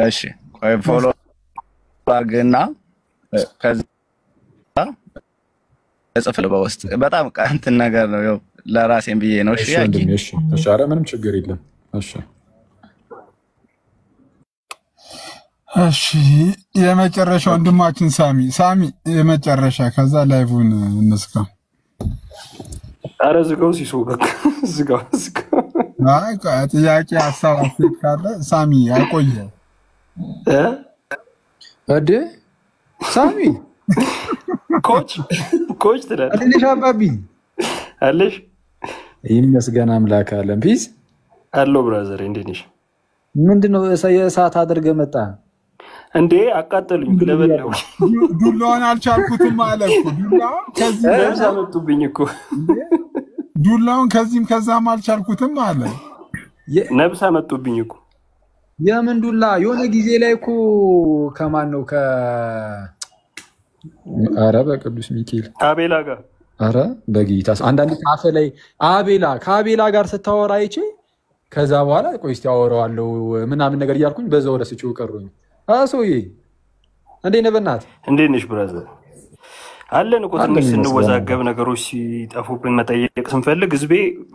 እሺ ቆይ ፎሎ አድርግና ከዛ እጽፍልህ በውስጥ በጣም እንትን ነገር ነው ያው ለራሴም ብዬ ነው። እሺ አኬ እሺ ኧረ ምንም ችግር የለም። እሺ የመጨረሻ ወንድማችን ሳሚ የመጨረሻ ከዛ ላይቭን እንስካ። ኧረ ዝጋው ሲሶ በቃ ዝጋው። አይ ጥያቄ ሀሳብ አፍሪካ ካለ ሳሚ አቆየ እዴ ሳሚ ኮች ትላለህ አለሽ አባቢ አለሽ ይመስገን አምላክ አለም ፒስ አሎ ብራዘር እንዴት ነሽ? ምንድነው የሰዓት አድርገህ መጣ እንዴ? አቃጠሉኝ ለበለው ዱላውን አልቻልኩትም አለ እኮ ዱላውን ከዚህ አመጡብኝ እኮ ዱላውን ከዚህም ከዛም አልቻልኩትም አለ። ነብስ አመጡብኝ እኮ። የምን ዱላ? የሆነ ጊዜ ላይ እኮ ከማን ነው ኧረ በቅዱስ ሚካኤል አቤላ ጋር ኧረ በጌታስ አንዳንድ ካፈ ላይ ከአቤላ ጋር ስታወራ አይቼ ከዛ በኋላ ቆይ እስቲ አወራዋለሁ ምናምን ነገር እያልኩኝ በዛው ረስቼው ቀሩኝ። አሶዬ እንዴት ነህ? በእናትህ እንዴት ነሽ ብራዘር? አለን እኮ ትንሽ ስንወዛገብ ነገሮች ሲጠፉብን መጠየቅ ስንፈልግ ህዝቤ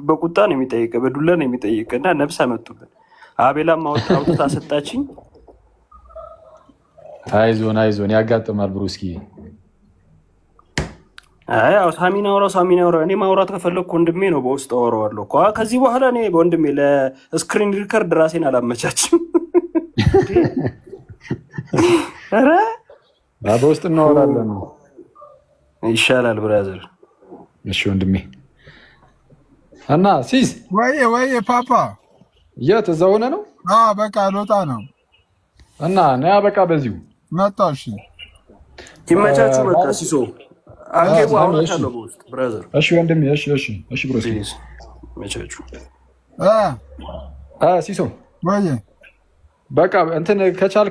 በቁጣ ነው የሚጠይቀ በዱላ ነው የሚጠይቀና ነብስ አመጡብን። አቤላም አውጥታ ሰጣችኝ። አይዞን ያጋጥማል ብሩስኪ። አይ አው ሳሚና አውራ እኔ ማውራት ከፈለኩ ወንድሜ ነው በውስጥ አወራዋለሁ እኮ። ከዚህ በኋላ እኔ በወንድሜ ለስክሪን ሪከርድ ራሴን አላመቻችም። አረ በውስጥ እናወራለን ይሻላል ብራዘር። እሺ ወንድሜ እና ሲስ ወይ ፓፓ የት እዛው ሆነ ነው? በቃ ልወጣ ነው እና ነያ በቃ በዚሁ መጣው። እሺ ይመቻችሁ በቃ ሲሶ አኬ አውራታለሁ በውስጥ ብራዘር። እሺ ወንድሜ እሺ ብሩስ ይመቻችሁ። ሲሶ ወይ በቃ እንትን ከቻል